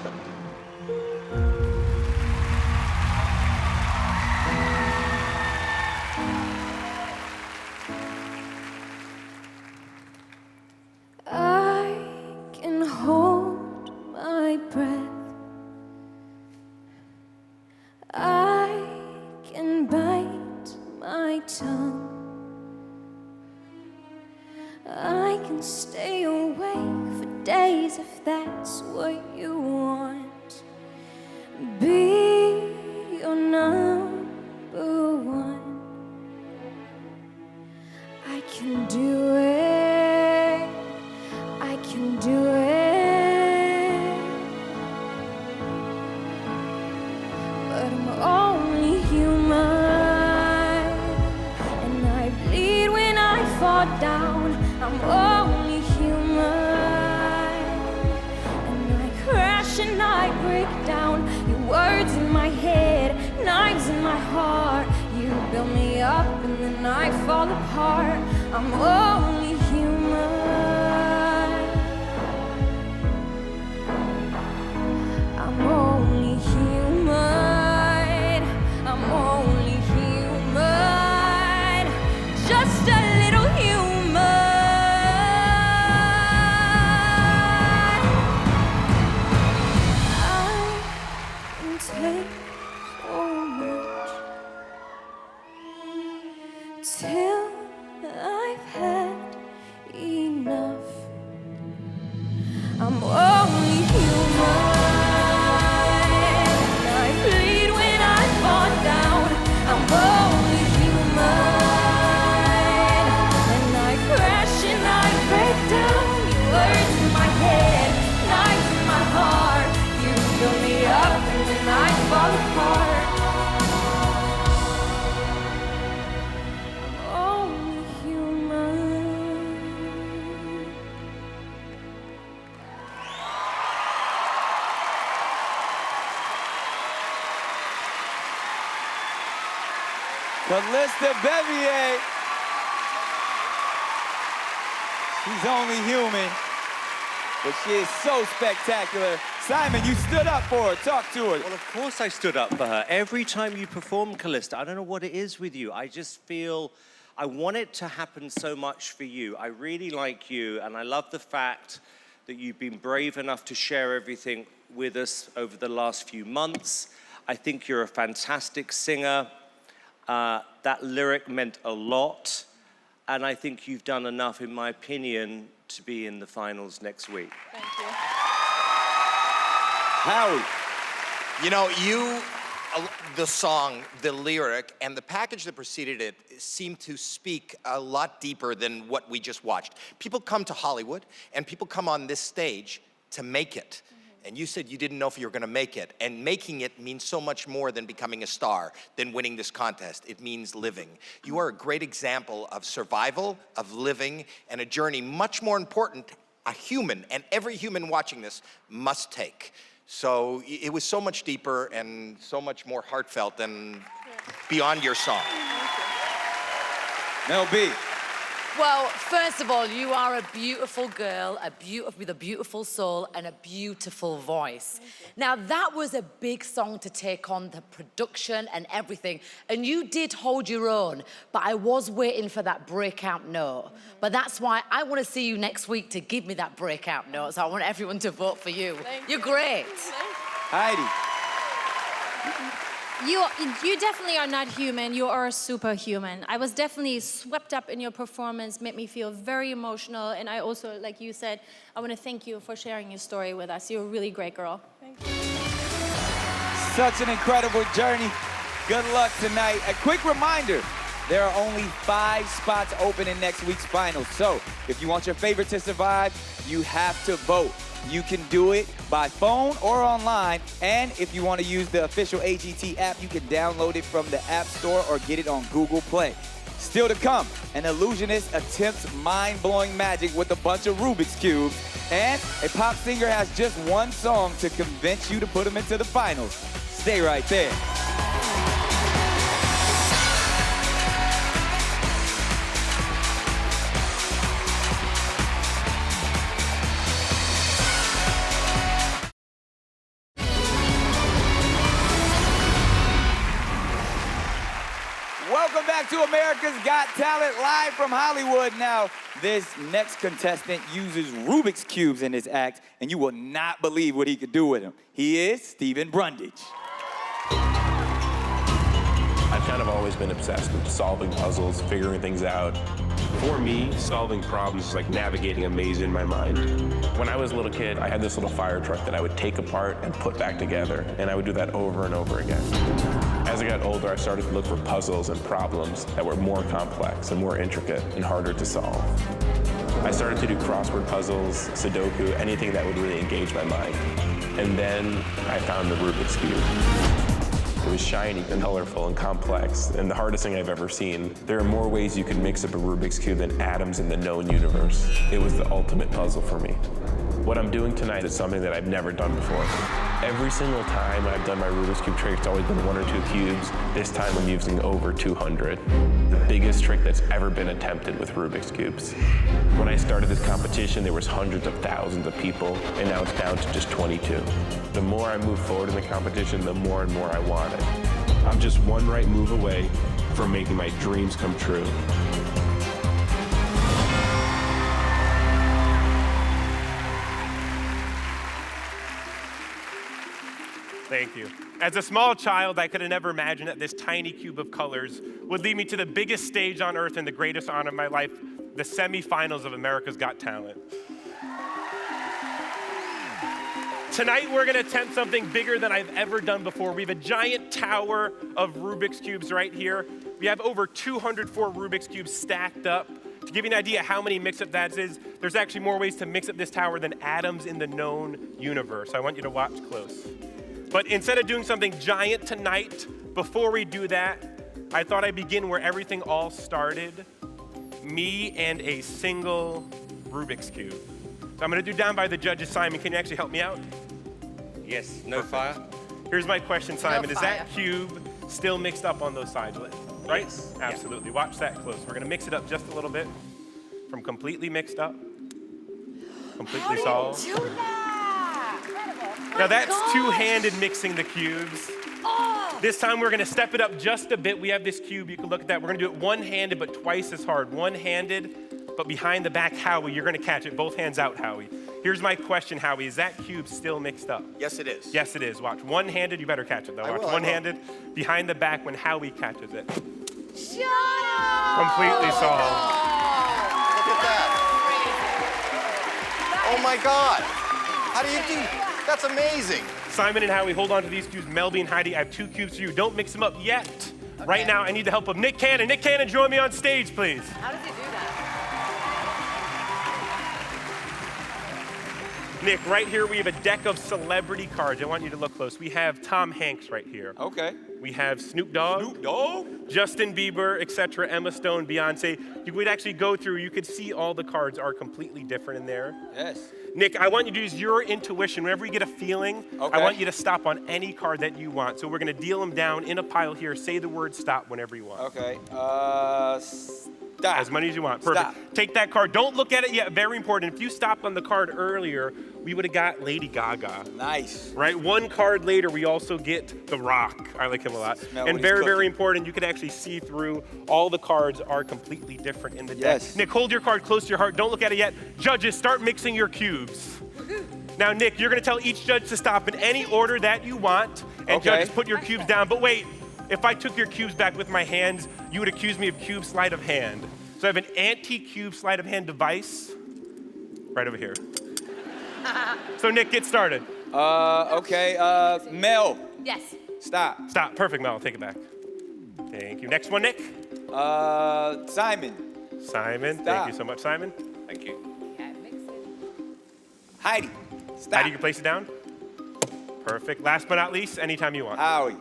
I can hold my breath. I can bite my tongue. I can stay awake for days if that's what you want. Be your number one. I can do it. I can do it. But I'm only human, and I bleed when I fall down. I'm only human, and I crash and I break down. Your words in my head, knives in my heart. You build me up and then I fall apart. I'm only human. I'm only human. I'm only human. Just a little human. I can take so much till I've had enough. I'm only human. I'm only human, and I crash and I break down. Your words in my head, knives in my heart. You build me up and then I fall apart. I'm only human. Kalista Bevier. She's only human, but she is so spectacular. Simon, you stood up for her. Talk to her. Well, of course I stood up for her. Every time you perform, Kalista, I don't know what it is with you. I just feel I want it to happen so much for you. I really like you, and I love the fact that you've been brave enough to share everything with us over the last few months. I think you're a fantastic singer. That lyric meant a lot, and I think you've done enough, in my opinion, to be in the finals next week. Thank you. Howie. You know, the song, the lyric, and the package that preceded it seemed to speak a lot deeper than what we just watched. People come to Hollywood, and people come on this stage to make it. And you said you didn't know if you were gonna make it. And making it means so much more than becoming a star, than winning this contest. It means living. You are a great example of survival, of living, and a journey much more important, a human, and every human watching this must take. So it was so much deeper and so much more heartfelt than beyond your song. Mel B. Well, first of all, you are a beautiful girl, with a beautiful soul and a beautiful voice. Now, that was a big song to take on, the production and everything. And you did hold your own, but I was waiting for that breakout note. But that's why I want to see you next week to give me that breakout note. So I want everyone to vote for you. You're great. Heidi. You definitely are not human. You are a superhuman. I was definitely swept up in your performance, made me feel very emotional. And I also, like you said, I want to thank you for sharing your story with us. You're a really great girl. Thank you. Such an incredible journey. Good luck tonight. A quick reminder, there are only 5 spots open in next week's finals. So if you want your favorite to survive, you have to vote. You can do it by phone or online. And if you want to use the official AGT app, you can download it from the App Store or get it on Google Play. Still to come, an illusionist attempts mind-blowing magic with a bunch of Rubik's Cubes. And a pop singer has just one song to convince you to put them into the finals. Stay right there. Welcome back to America's Got Talent, live from Hollywood. Now, this next contestant uses Rubik's Cubes in his act, and you will not believe what he could do with them. He is Stephen Brundage. I've kind of always been obsessed with solving puzzles, figuring things out. For me, solving problems is like navigating a maze in my mind. When I was a little kid, I had this little fire truck that I would take apart and put back together, and I would do that over and over again. As I got older, I started to look for puzzles and problems that were more complex and more intricate and harder to solve. I started to do crossword puzzles, Sudoku, anything that would really engage my mind. And then I found the Rubik's Cube. It was shiny and colorful and complex, and the hardest thing I've ever seen. There are more ways you can mix up a Rubik's Cube than atoms in the known universe. It was the ultimate puzzle for me. What I'm doing tonight is something that I've never done before. Every single time I've done my Rubik's Cube trick, it's always been 1 or 2 cubes. This time I'm using over 200. The biggest trick that's ever been attempted with Rubik's Cubes. When I started this competition, there was hundreds of thousands of people, and now it's down to just 22. The more I move forward in the competition, the more and more I want it. I'm just one right move away from making my dreams come true. Thank you. As a small child, I could have never imagined that this tiny cube of colors would lead me to the biggest stage on earth and the greatest honor of my life, the semifinals of America's Got Talent. Tonight, we're gonna attempt something bigger than I've ever done before. We have a giant tower of Rubik's Cubes right here. We have over 204 Rubik's Cubes stacked up. To give you an idea how many mix-up that is, there's actually more ways to mix up this tower than atoms in the known universe. I want you to watch close. But instead of doing something giant tonight, before we do that, I thought I'd begin where everything all started, me and a single Rubik's Cube. So I'm gonna do down by the judges. Simon, can you actually help me out? Yes, no fire. Here's my question, Simon. No Is that cube still mixed up on those sides, right? Yes. Absolutely. Watch that close. We're gonna mix it up just a little bit. From completely mixed up, completely solved. Do that? Now that's two-handed mixing the cubes. Oh. This time we're gonna step it up just a bit. We have this cube, you can look at that. We're gonna do it one-handed, but twice as hard. One-handed, but behind the back, Howie, you're gonna catch it. Both hands out, Howie. Here's my question, Howie. Is that cube still mixed up? Yes, it is. Yes, it is. Watch. One-handed, you better catch it though. Watch. One-handed, behind the back when Howie catches it. Shut up! Completely solved. Look at that. Oh my God. How do you do? That's amazing. Simon and Howie, hold on to these cubes. Mel B and Heidi, I have 2 cubes for you. Don't mix them up yet. Okay. Right now, I need the help of Nick Cannon. Nick Cannon, join me on stage, please. How does he do that? Nick, right here we have a deck of celebrity cards. I want you to look close. We have Tom Hanks right here. Okay. We have Snoop Dogg, Justin Bieber, etc., Emma Stone, Beyonce. You would actually go through, you could see all the cards are completely different in there. Yes. Nick, I want you to use your intuition. Whenever you get a feeling, I want you to stop on any card that you want. So we're gonna deal them down in a pile here. Say the word stop whenever you want. Okay, stop. As many as you want, perfect. Stop. Take that card, don't look at it yet, very important. If you stopped on the card earlier, we would have got Lady Gaga. Nice. Right, one card later, we also get The Rock. I like him a lot. Smell And what very, he's very cooking. important, you could actually see through. All the cards are completely different in the deck. Yes. Nick, hold your card close to your heart. Don't look at it yet. Judges, start mixing your cubes. Now, Nick, you're gonna tell each judge to stop in any order that you want, and Okay. judges, put your cubes down. But wait, if I took your cubes back with my hands, you would accuse me of cube sleight of hand. So I have an anti-cube sleight of hand device right over here. So Nick, get started. Okay, Mel. Yes. Stop. Stop, perfect, Mel, take it back. Thank you. Next one, Nick. Simon. Simon, Stop. thank you so much, Simon. Thank you. Heidi. Stop. Heidi, you can place it down. Perfect. Last but not least, anytime you want. Howie.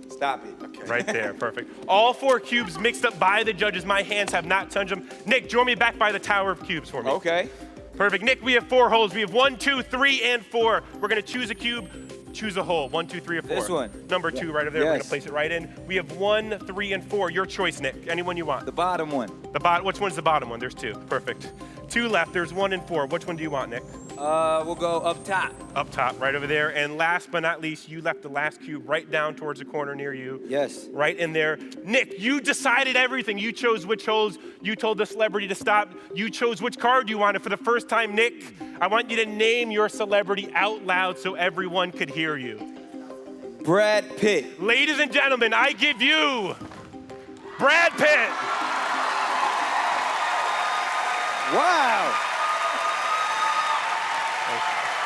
Stop it. Okay. Right there, perfect. All 4 cubes mixed up by the judges. My hands have not touched them. Nick, join me back by the tower of cubes for me. Okay. Perfect. Nick, we have 4 holes. We have 1, 2, 3, and 4. We're gonna choose a cube, choose a hole. 1, 2, 3, or 4. This one. Number 2 right over there. We're Yes. gonna place it right in. We have 1, 3, and 4. Your choice, Nick. Anyone you want. The bottom one. Which one's the bottom one? There's 2. Perfect. 2 left. There's 1 and 4. Which one do you want, Nick? We'll go up top. Up top, right over there. And last but not least, you left the last cube right down towards the corner near you. Yes. Right in there. Nick, you decided everything. You chose which holes. You told the celebrity to stop. You chose which card you wanted. For the first time, Nick, I want you to name your celebrity out loud so everyone could hear you. Brad Pitt. Ladies and gentlemen, I give you Brad Pitt. Wow.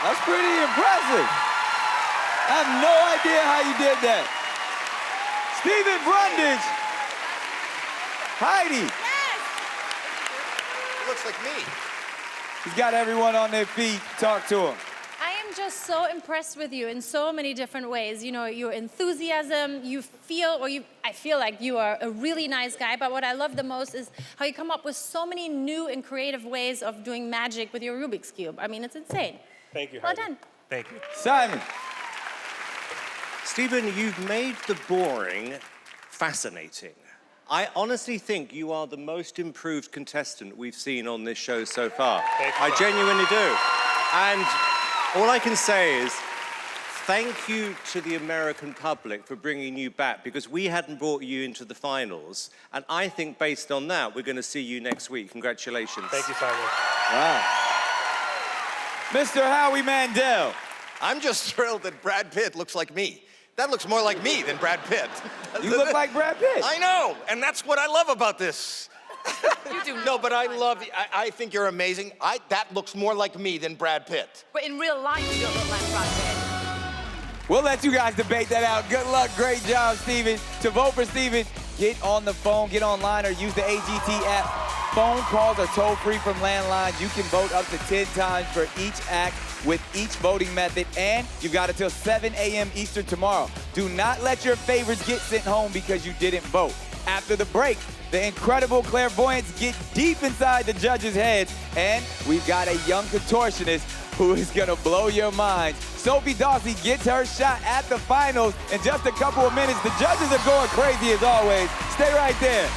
That's pretty impressive. I have no idea how you did that. Stephen Brundage. Heidi. Looks like me. He's got everyone on their feet. Talk to him. I am just so impressed with you in so many different ways. You know, your enthusiasm, I feel like you are a really nice guy, but what I love the most is how you come up with so many new and creative ways of doing magic with your Rubik's Cube. I mean, it's insane. Thank you, Well Heidi. done. Thank you. Simon. Stephen, you've made the boring fascinating. I honestly think you are the most improved contestant we've seen on this show so far. Thank you. I genuinely do. And all I can say is thank you to the American public for bringing you back, because we hadn't brought you into the finals. And I think based on that, we're going to see you next week. Congratulations. Thank you, Simon. Wow. Mr. Howie Mandel. I'm just thrilled that Brad Pitt looks like me. That looks more like me than Brad Pitt. You look like Brad Pitt. I know, and that's what I love about this. You do. No, but I love you. I think you're amazing. That looks more like me than Brad Pitt. But in real life, you don't look like Brad Pitt. We'll let you guys debate that out. Good luck. Great job, Steven. To vote for Steven, get on the phone, get online, or use the AGT app. Phone calls are toll-free from landlines. You can vote up to 10 times for each act with each voting method, and you've got until 7 a.m. Eastern tomorrow. Do not let your favorites get sent home because you didn't vote. After the break, the incredible clairvoyants get deep inside the judges' heads, and we've got a young contortionist who is gonna blow your mind. Sophie Dawsey gets her shot at the finals in just a couple of minutes. The judges are going crazy as always. Stay right there.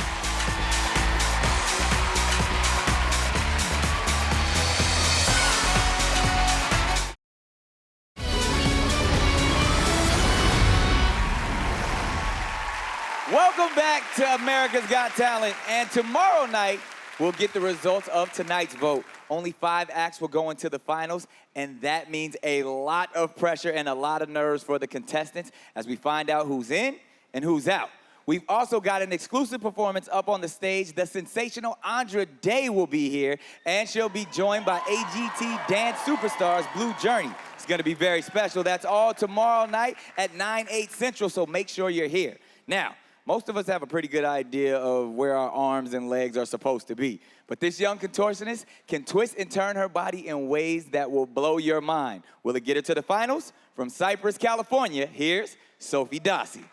Welcome back to America's Got Talent, and tomorrow night, we'll get the results of tonight's vote. Only 5 acts will go into the finals, and that means a lot of pressure and a lot of nerves for the contestants as we find out who's in and who's out. We've also got an exclusive performance up on the stage. The sensational Andra Day will be here, and she'll be joined by AGT dance superstars Blue Journey. It's gonna be very special. That's all tomorrow night at 9/8 Central, so make sure you're here. Now, most of us have a pretty good idea of where our arms and legs are supposed to be. But this young contortionist can twist and turn her body in ways that will blow your mind. Will it get her to the finals? From Cypress, California, here's Sophie Dawsey.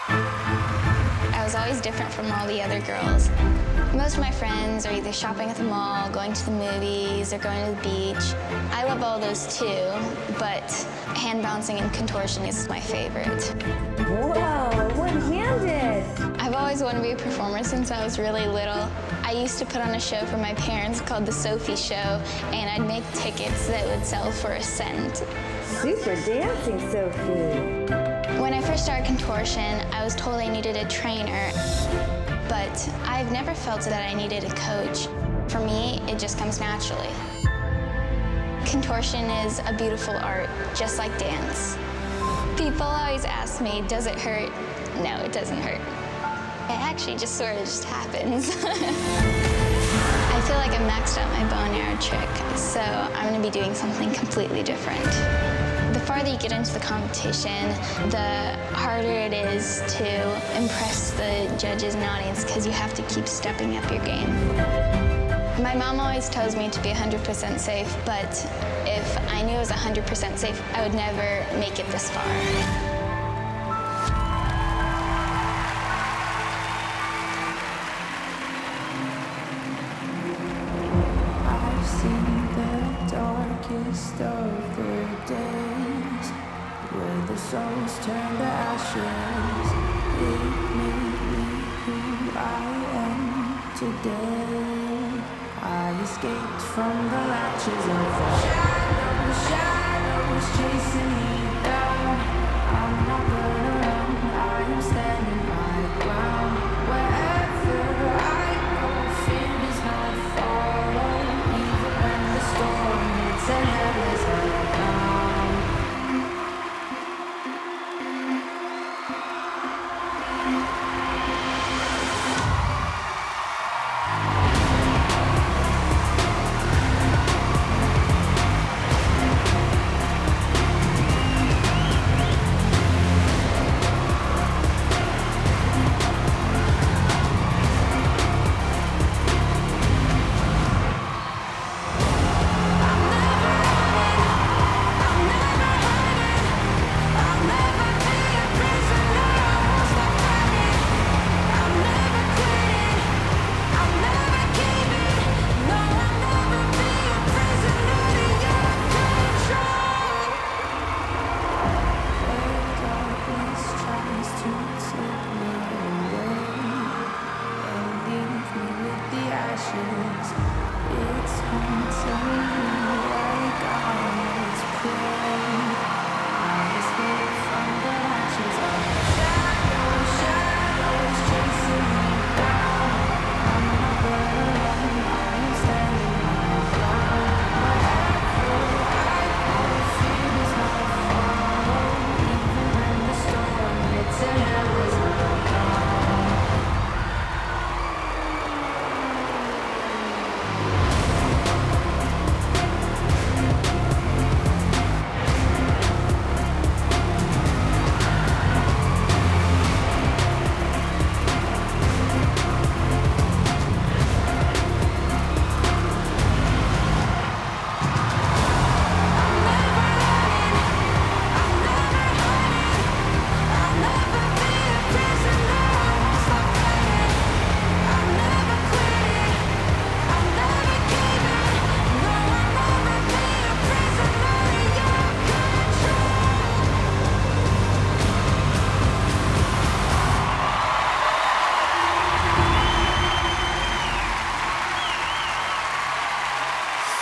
I was always different from all the other girls. Most of my friends are either shopping at the mall, going to the movies, or going to the beach. I love all those too, but hand bouncing and contortion is my favorite. Whoa, one-handed. I've always wanted to be a performer since I was really little. I used to put on a show for my parents called The Sophie Show, and I'd make tickets that would sell for $1. Super dancing, Sophie. When I first started contortion, I was told I needed a trainer, but I've never felt that I needed a coach. For me, it just comes naturally. Contortion is a beautiful art, just like dance. People always ask me, does it hurt? No, it doesn't hurt. It actually just sort of just happens. I feel like I maxed out my bow and arrow trick, so I'm gonna be doing something completely different. The farther you get into the competition, the harder it is to impress the judges and audience because you have to keep stepping up your game. My mom always tells me to be 100% safe, but if I knew it was 100% safe, I would never make it this far. I've seen the darkest of the days, where the souls turn to ashes. It made me who I am today. I escaped from the latches of the shadows chasing me down. I'm not gonna run, I am standing my ground. Wherever I go, fear does not follow, even when the storm hits and hell is around.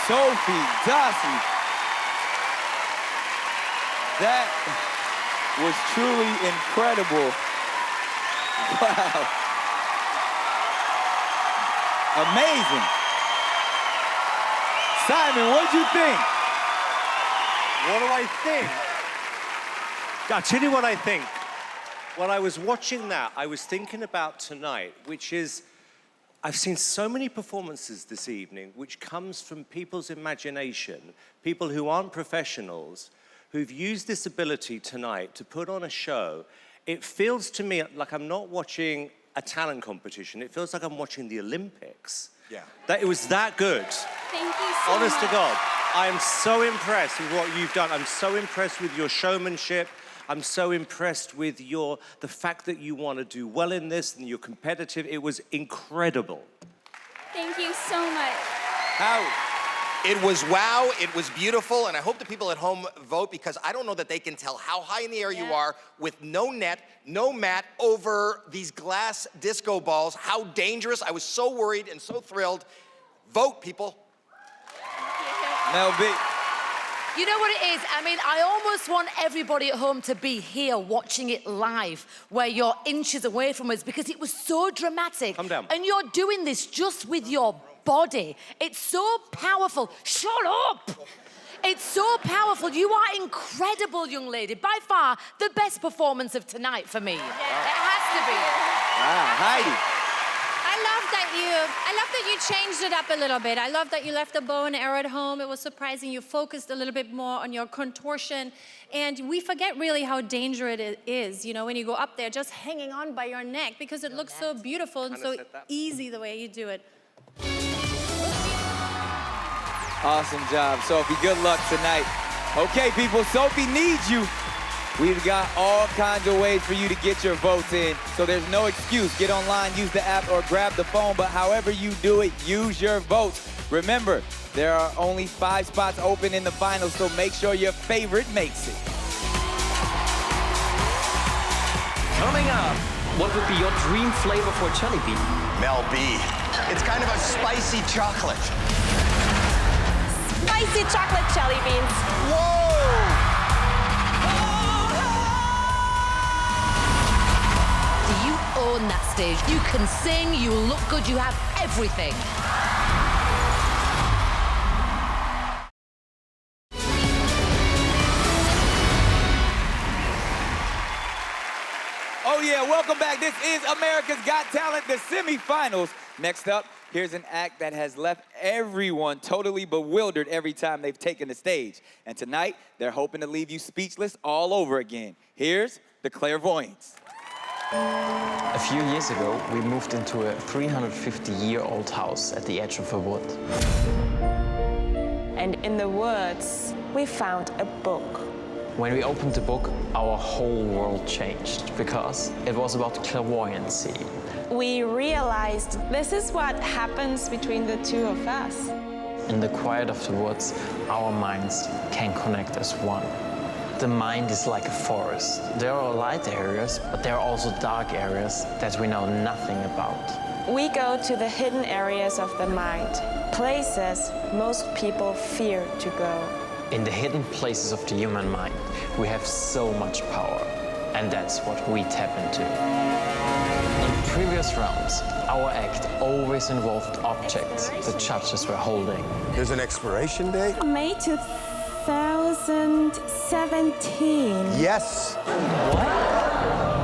Sophie Dossie. That was truly incredible. Wow. Amazing. Simon, what'd you think? What do I think? I'll tell you what I think. When I was watching that, I was thinking about tonight, which is, I've seen so many performances this evening, which comes from people's imagination, people who aren't professionals, who've used this ability tonight to put on a show. It feels to me like I'm not watching a talent competition. It feels like I'm watching the Olympics. Yeah. That it was that good. Thank you so Honest much. to God, I am so impressed with what you've done. I'm so impressed with your showmanship. I'm so impressed with the fact that you want to do well in this and you're competitive. It was incredible. Thank you so much. Howie. It was wow, it was beautiful, and I hope the people at home vote because I don't know that they can tell how high in the air you are with no net, no mat over these glass disco balls, how dangerous. I was so worried and so thrilled. Vote, people. Mel B. You know what it is? I mean, I almost want everybody at home to be here watching it live, where you're inches away from us, because it was so dramatic. Calm down. And you're doing this just with your body. It's so powerful. Shut up! It's so powerful. You are incredible, young lady. By far, the best performance of tonight for me. It has to be. Wow, Heidi. I love that you changed it up a little bit. I love that you left the bow and arrow at home. It was surprising. You focused a little bit more on your contortion. And we forget really how dangerous it is, you know, when you go up there just hanging on by your neck, because it looks so beautiful and so easy the way you do it. Awesome job, Sophie. Good luck tonight. Okay, people, Sophie needs you. We've got all kinds of ways for you to get your votes in, so there's no excuse. Get online, use the app, or grab the phone, but however you do it, use your votes. Remember, there are only 5 spots open in the finals, so make sure your favorite makes it. Coming up, what would be your dream flavor for jelly bean? Mel B. It's kind of a spicy chocolate. Spicy chocolate jelly beans. Whoa! You own that stage. You can sing, you look good, you have everything. Oh yeah, welcome back. This is America's Got Talent, the semifinals. Next up, here's an act that has left everyone totally bewildered every time they've taken the stage. And tonight, they're hoping to leave you speechless all over again. Here's the Clairvoyants. A few years ago, we moved into a 350-year-old house at the edge of a wood. And in the woods, we found a book. When we opened the book, our whole world changed because it was about clairvoyancy. We realized this is what happens between the two of us. In the quiet of the woods, our minds can connect as one. The mind is like a forest. There are light areas, but there are also dark areas that we know nothing about. We go to the hidden areas of the mind, places most people fear to go. In the hidden places of the human mind, we have so much power, and that's what we tap into. In previous rounds, our act always involved objects the judges were holding. There's an expiration date? May 2017. Yes.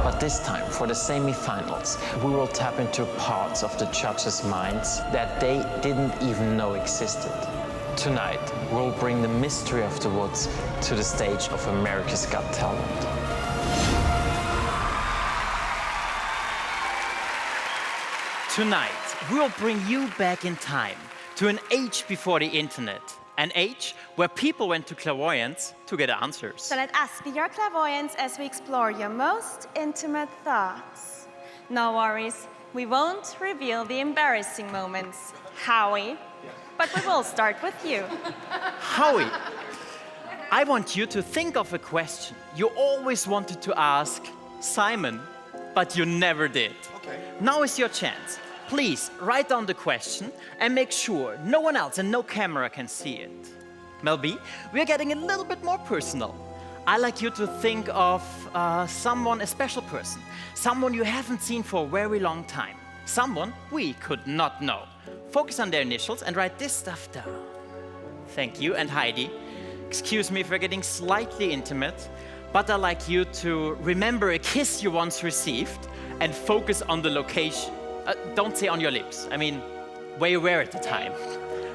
But this time, for the semi-finals, we will tap into parts of the judges' minds that they didn't even know existed. Tonight, we'll bring the mystery of the woods to the stage of America's Got Talent. Tonight, we'll bring you back in time to an age before the internet. An age where people went to clairvoyants to get answers. So let us be your clairvoyants as we explore your most intimate thoughts. No worries, we won't reveal the embarrassing moments, Howie. But we will start with you. Howie, I want you to think of a question you always wanted to ask Simon, but you never did. Okay. Now is your chance. Please write down the question and make sure no one else and no camera can see it. Mel B, we're getting a little bit more personal. I like you to think of someone, a special person, someone you haven't seen for a very long time, someone we could not know. Focus on their initials and write this stuff down. Thank you. And Heidi, excuse me if we're getting slightly intimate, but I'd like you to remember a kiss you once received and focus on the location. Don't say on your lips. I mean, where you were at the time.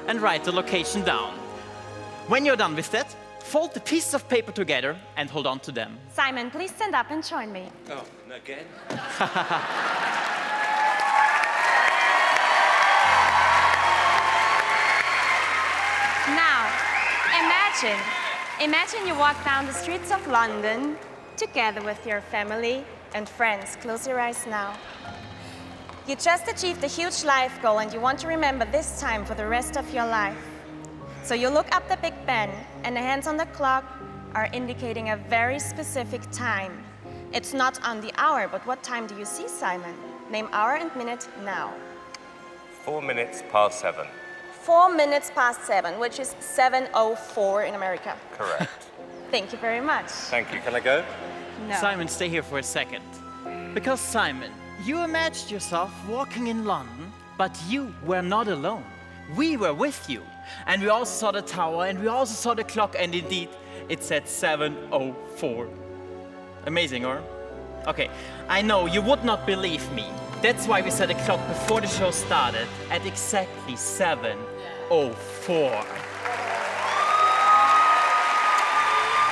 And write the location down. When you're done with that, fold the pieces of paper together and hold on to them. Simon, please stand up and join me. Oh, again? Now, imagine you walk down the streets of London together with your family and friends. Close your eyes now. You just achieved a huge life goal and you want to remember this time for the rest of your life. So you look up the Big Ben and the hands on the clock are indicating a very specific time. It's not on the hour, but what time do you see, Simon? Name hour and minute now. 4 minutes past 7. 4 minutes past 7, which is 7:04 in America. Correct. Thank you very much. Thank you. Can I go? No. Simon, stay here for a second. Because Simon, you imagined yourself walking in London, but you were not alone. We were with you. And we also saw the tower, and we also saw the clock, and indeed, it said 7:04. Amazing, or? Okay, I know you would not believe me. That's why we set a clock before the show started at exactly 7:04.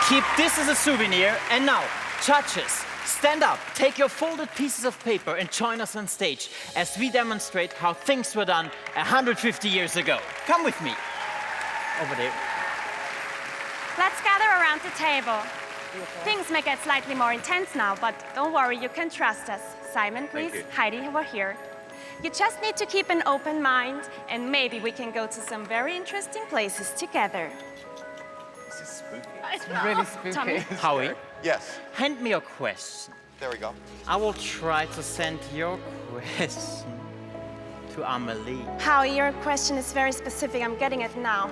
Keep this as a souvenir, and now, judges, stand up, take your folded pieces of paper and join us on stage as we demonstrate how things were done 150 years ago. Come with me. Over there. Let's gather around the table. Things may get slightly more intense now, but don't worry, you can trust us. Simon, please. Heidi, over here. You just need to keep an open mind, and maybe we can go to some very interesting places together. This is spooky. It's really spooky. Tommy? Howie? Yes. Hand me your question. There we go. I will try to send your question to Amelie. Howie, your question is very specific. I'm getting it now.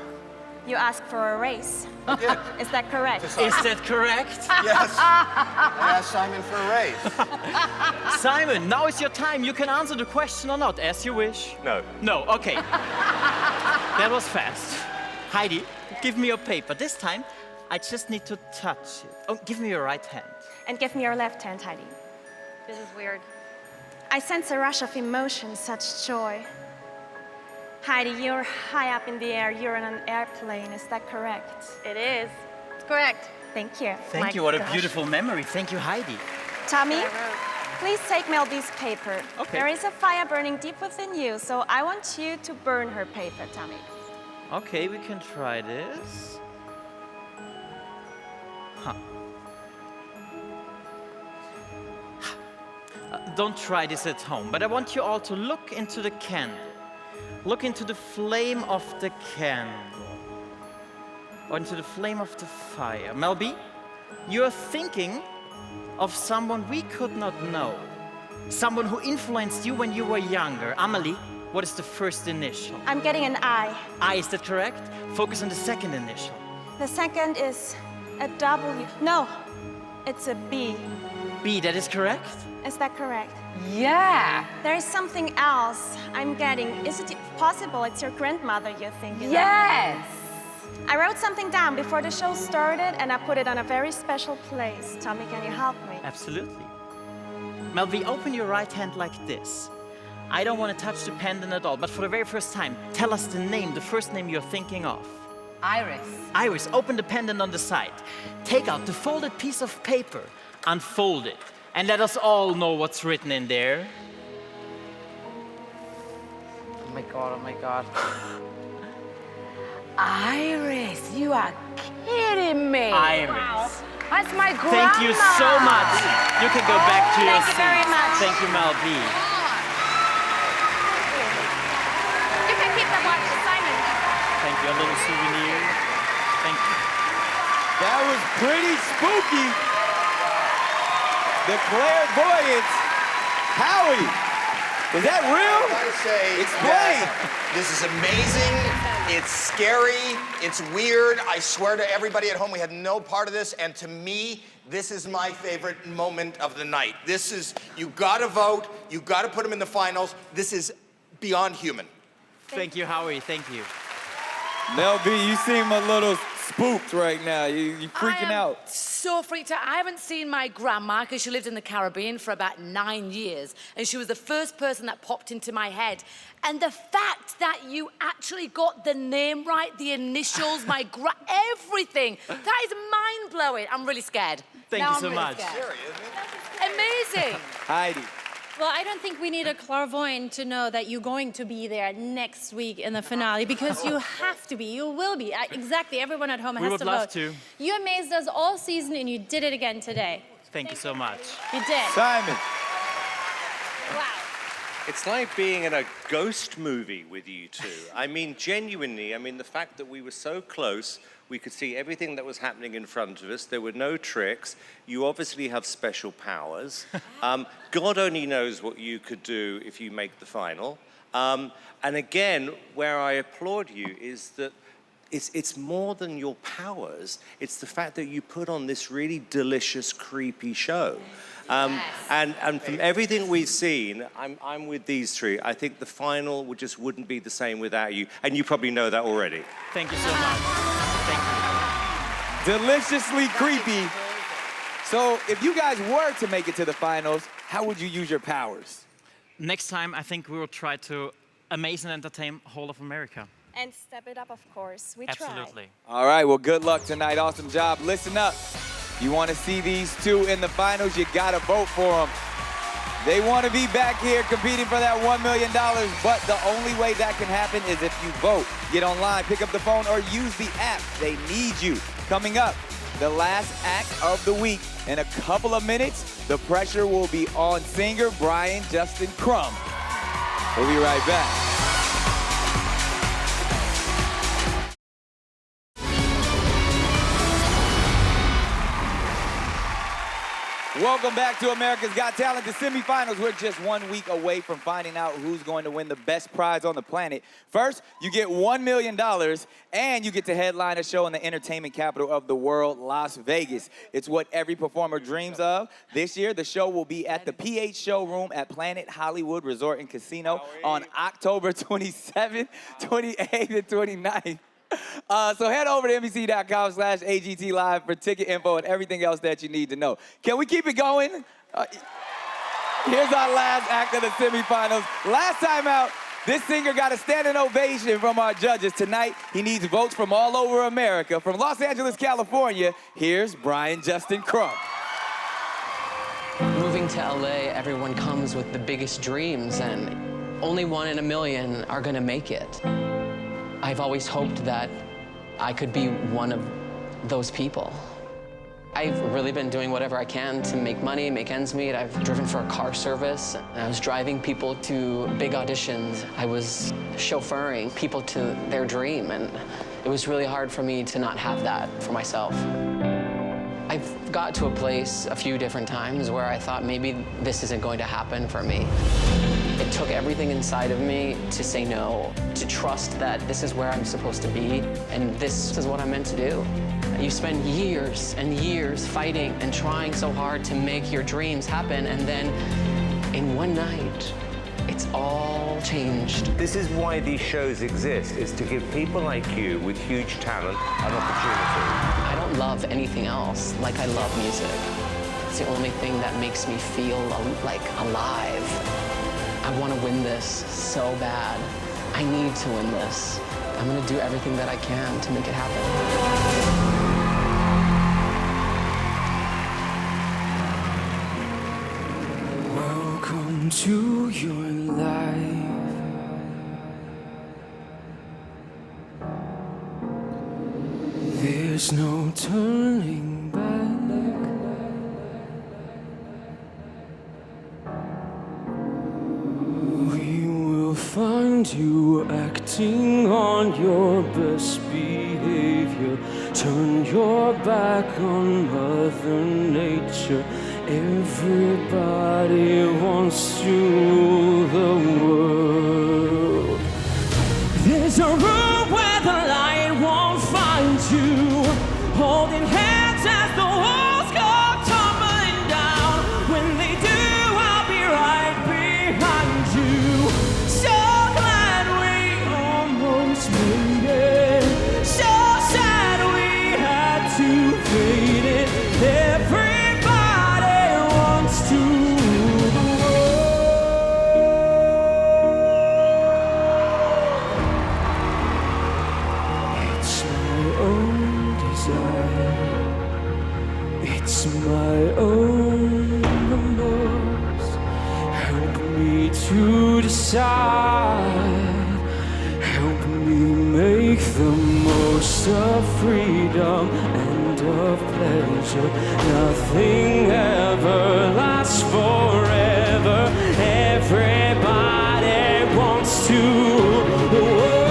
You asked for a raise. I did. Is that correct? Is that correct? Yes. I asked Simon for a raise. Simon, now is your time. You can answer the question or not, as you wish. No. No, okay. That was fast. Heidi, give me your paper. This time, I just need to touch it. Oh, give me your right hand. And give me your left hand, Heidi. This is weird. I sense a rush of emotion, such joy. Heidi, you're high up in the air. You're in an airplane. Is that correct? It is. It's correct. Thank you. Thank you. What a beautiful memory. Thank you, Heidi. Tommy, please take Mel B's paper. Okay. There is a fire burning deep within you, so I want you to burn her paper, Tommy. Okay, we can try this. Huh. Don't try this at home, but I want you all to look into the candle. Look into the flame of the candle. Or into the flame of the fire. Mel B, you're thinking of someone we could not know. Someone who influenced you when you were younger. Amelie, what is the first initial? I'm getting an I. I, is that correct? Focus on the second initial. The second is a W. No, it's a B. B, that is correct? Is that correct? Yeah. There is something else I'm getting. Is it possible it's your grandmother you're thinking Yes. of? I wrote something down before the show started and I put it on a very special place. Tommy, can you help me? Absolutely. Mel B, open your right hand like this. I don't want to touch the pendant at all, but for the very first time, tell us the name, the first name you're thinking of. Iris. Iris, open the pendant on the side. Take out the folded piece of paper, unfold it, and let us all know what's written in there. Oh my God, oh my God. Iris, you are kidding me. Iris. Wow. That's my grandma. Thank you so much. You can go back to your Thank you very seats. much. Thank you, Mel B. You can keep the watch, Simon. Thank you, a little souvenir. Thank you. That was pretty spooky. The clairvoyance. Howie, is that real? I gotta say, Explain. this is amazing. It's scary. It's weird. I swear to everybody at home, we had no part of this. And to me, this is my favorite moment of the night. This is, you gotta vote. You gotta put them in the finals. This is beyond human. Thank you, Howie. Thank you. Mel B, you seem a little spooked right now. You freaking out. So freaked out. I haven't seen my grandma because she lived in the Caribbean for about 9 years, and she was the first person that popped into my head. And the fact that you actually got the name right, the initials, everything, that is mind-blowing. I'm really scared. Thank Now you I'm so really much. scared. Amazing. Heidi. Well, I don't think we need a clairvoyant to know that you're going to be there next week in the finale because you have to be. You will be. Exactly. Everyone at home has to vote. We would love to. You amazed us all season and you did it again today. Thank you so much. You did. Simon. Wow. It's like being in a ghost movie with you two. I mean, genuinely, the fact that we were so close, we could see everything that was happening in front of us. There were no tricks. You obviously have special powers. God only knows what you could do if you make the final. And again, where I applaud you is that it's more than your powers. It's the fact that you put on this really delicious, creepy show. And from everything we've seen, I'm with these three. I think the final just wouldn't be the same without you. And you probably know that already. Thank you so much. Thank you. Deliciously creepy. So if you guys were to make it to the finals, how would you use your powers? Next time, I think we will try to amaze and entertain whole of America. And step it up, of course. We Absolutely. All right, well, good luck tonight. Awesome job. Listen up. You want to see these two in the finals, you got to vote for them. They want to be back here competing for that $1 million, but the only way that can happen is if you vote. Get online, pick up the phone, or use the app. They need you. Coming up, the last act of the week. In a couple of minutes, the pressure will be on singer Brian Justin Crumb. We'll be right back. Welcome back to America's Got Talent, the semifinals. We're just 1 week away from finding out who's going to win the best prize on the planet. First, you get $1 million, and you get to headline a show in the entertainment capital of the world, Las Vegas. It's what every performer dreams of. This year, the show will be at the PH Showroom at Planet Hollywood Resort and Casino on October 27th, 28th, and 29th. So head over to NBC.com/AGT Live for ticket info and everything else that you need to know. Can we keep it going? Here's our last act of the semifinals. Last time out, this singer got a standing ovation from our judges. Tonight, he needs votes from all over America. From Los Angeles, California, here's Brian Justin Crumb. Moving to LA, everyone comes with the biggest dreams, and only 1 in a million are gonna make it. I've always hoped that I could be one of those people. I've really been doing whatever I can to make money, make ends meet. I've driven for a car service, and I was driving people to big auditions. I was chauffeuring people to their dream, and it was really hard for me to not have that for myself. I've got to a place a few different times where I thought maybe this isn't going to happen for me. It took everything inside of me to say no, to trust that this is where I'm supposed to be, and this is what I'm meant to do. You spend years and years fighting and trying so hard to make your dreams happen, and then in one night, it's all changed. This is why these shows exist, is to give people like you with huge talent an opportunity. I don't love anything else like I love music. It's the only thing that makes me feel like alive. I want to win this so bad. I need to win this. I'm going to do everything that I can to make it happen. Welcome to your life. There's no turning back. We will find you acting on your best behavior. Turn your back on Mother Nature. Everybody wants to rule the world. There's a room where the light won't find you. Holding hands as the walls go tumbling down. When they do, I'll be right behind you. So glad we almost made it. So sad we had to fade it. Everybody wants to rule the world. It's my own desire. It's my own remorse. Help me to decide. Help me make the most of freedom and of pleasure. Nothing ever lasts forever. Everybody wants to rule the world.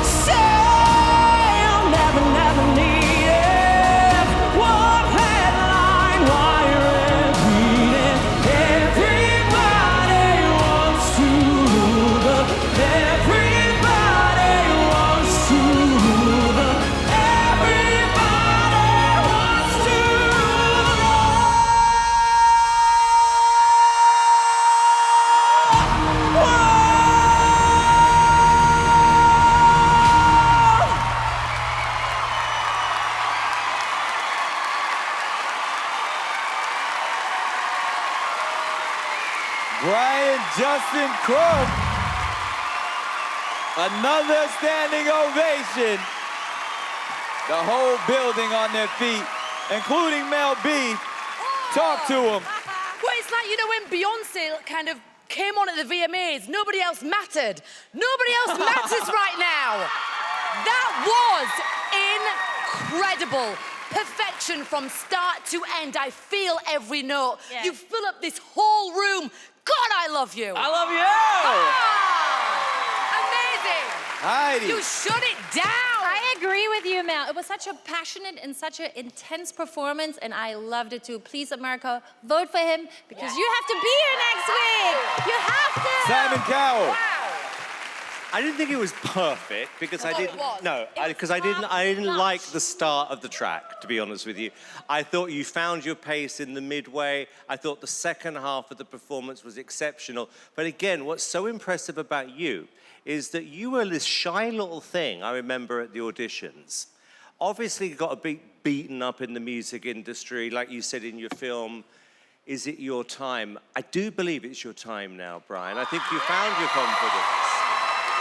Say I'll never, never need it. One headline while you're reading. Everybody wants to rule the. Everybody wants to rule the. Everybody Brian Justin Crump. Another standing ovation. The whole building on their feet, including Mel B. Talk to him. Well, it's like, you know, when Beyonce kind of came on at the VMAs, nobody else mattered. Nobody else matters right now. That was incredible. Perfection from start to end. I feel every note. Yeah. You fill up this whole room. God, I love you. I love you! Amazing. Heidi. You shut it down. I agree with you, Mel. It was such a passionate and such an intense performance, and I loved it too. Please, America, vote for him because you have to be here next week. You have to. Simon Cowell. I didn't think it was perfect because I didn't. Because I didn't like the start of the track. To be honest with you, I thought you found your pace in the midway. I thought the second half of the performance was exceptional. But again, what's so impressive about you is that you were this shy little thing. I remember at the auditions. Obviously, you got a bit beaten up in the music industry, like you said in your film. Is it your time? I do believe it's your time now, Brian. I think you found your confidence.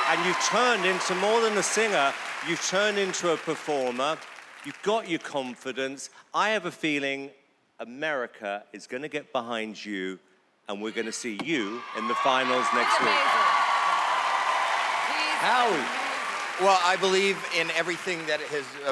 And you've turned into more than a singer, you've turned into a performer, you've got your confidence. I have a feeling America is going to get behind you and we're going to see you in the finals next week. Howie. Well, I believe in everything that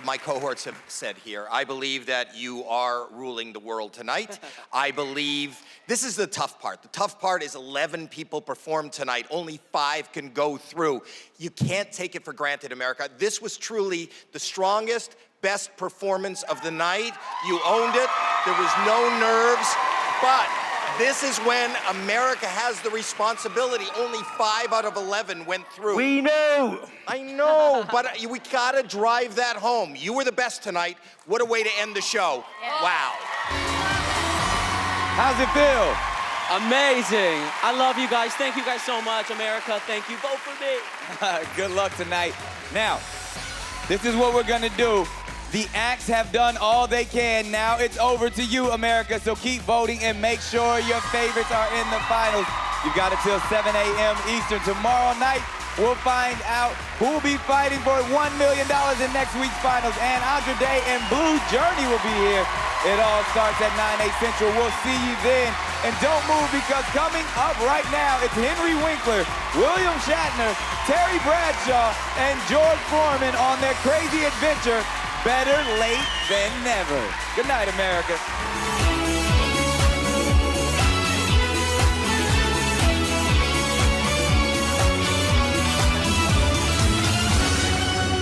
my cohorts have said here. I believe that you are ruling the world tonight. I believe this is the tough part. The tough part is 11 people performed tonight. Only 5 can go through. You can't take it for granted, America. This was truly the strongest, best performance of the night. You owned it. There was no nerves, but this is when America has the responsibility. Only 5 out of 11 went through. We know. I know, but we gotta drive that home. You were the best tonight. What a way to end the show. Wow. How's it feel? Amazing. I love you guys. Thank you guys so much, America. Thank you. Vote for me. Good luck tonight. Now, this is what we're gonna do. The acts have done all they can. Now it's over to you, America. So keep voting and make sure your favorites are in the finals. You've got until 7 a.m. Eastern. Tomorrow night, we'll find out who will be fighting for $1 million in next week's finals. And Andre Day and Blue Journey will be here. It all starts at 9, 8 Central. We'll see you then. And don't move because coming up right now, it's Henry Winkler, William Shatner, Terry Bradshaw, and George Foreman on their crazy adventure. Better late than never. Good night, America.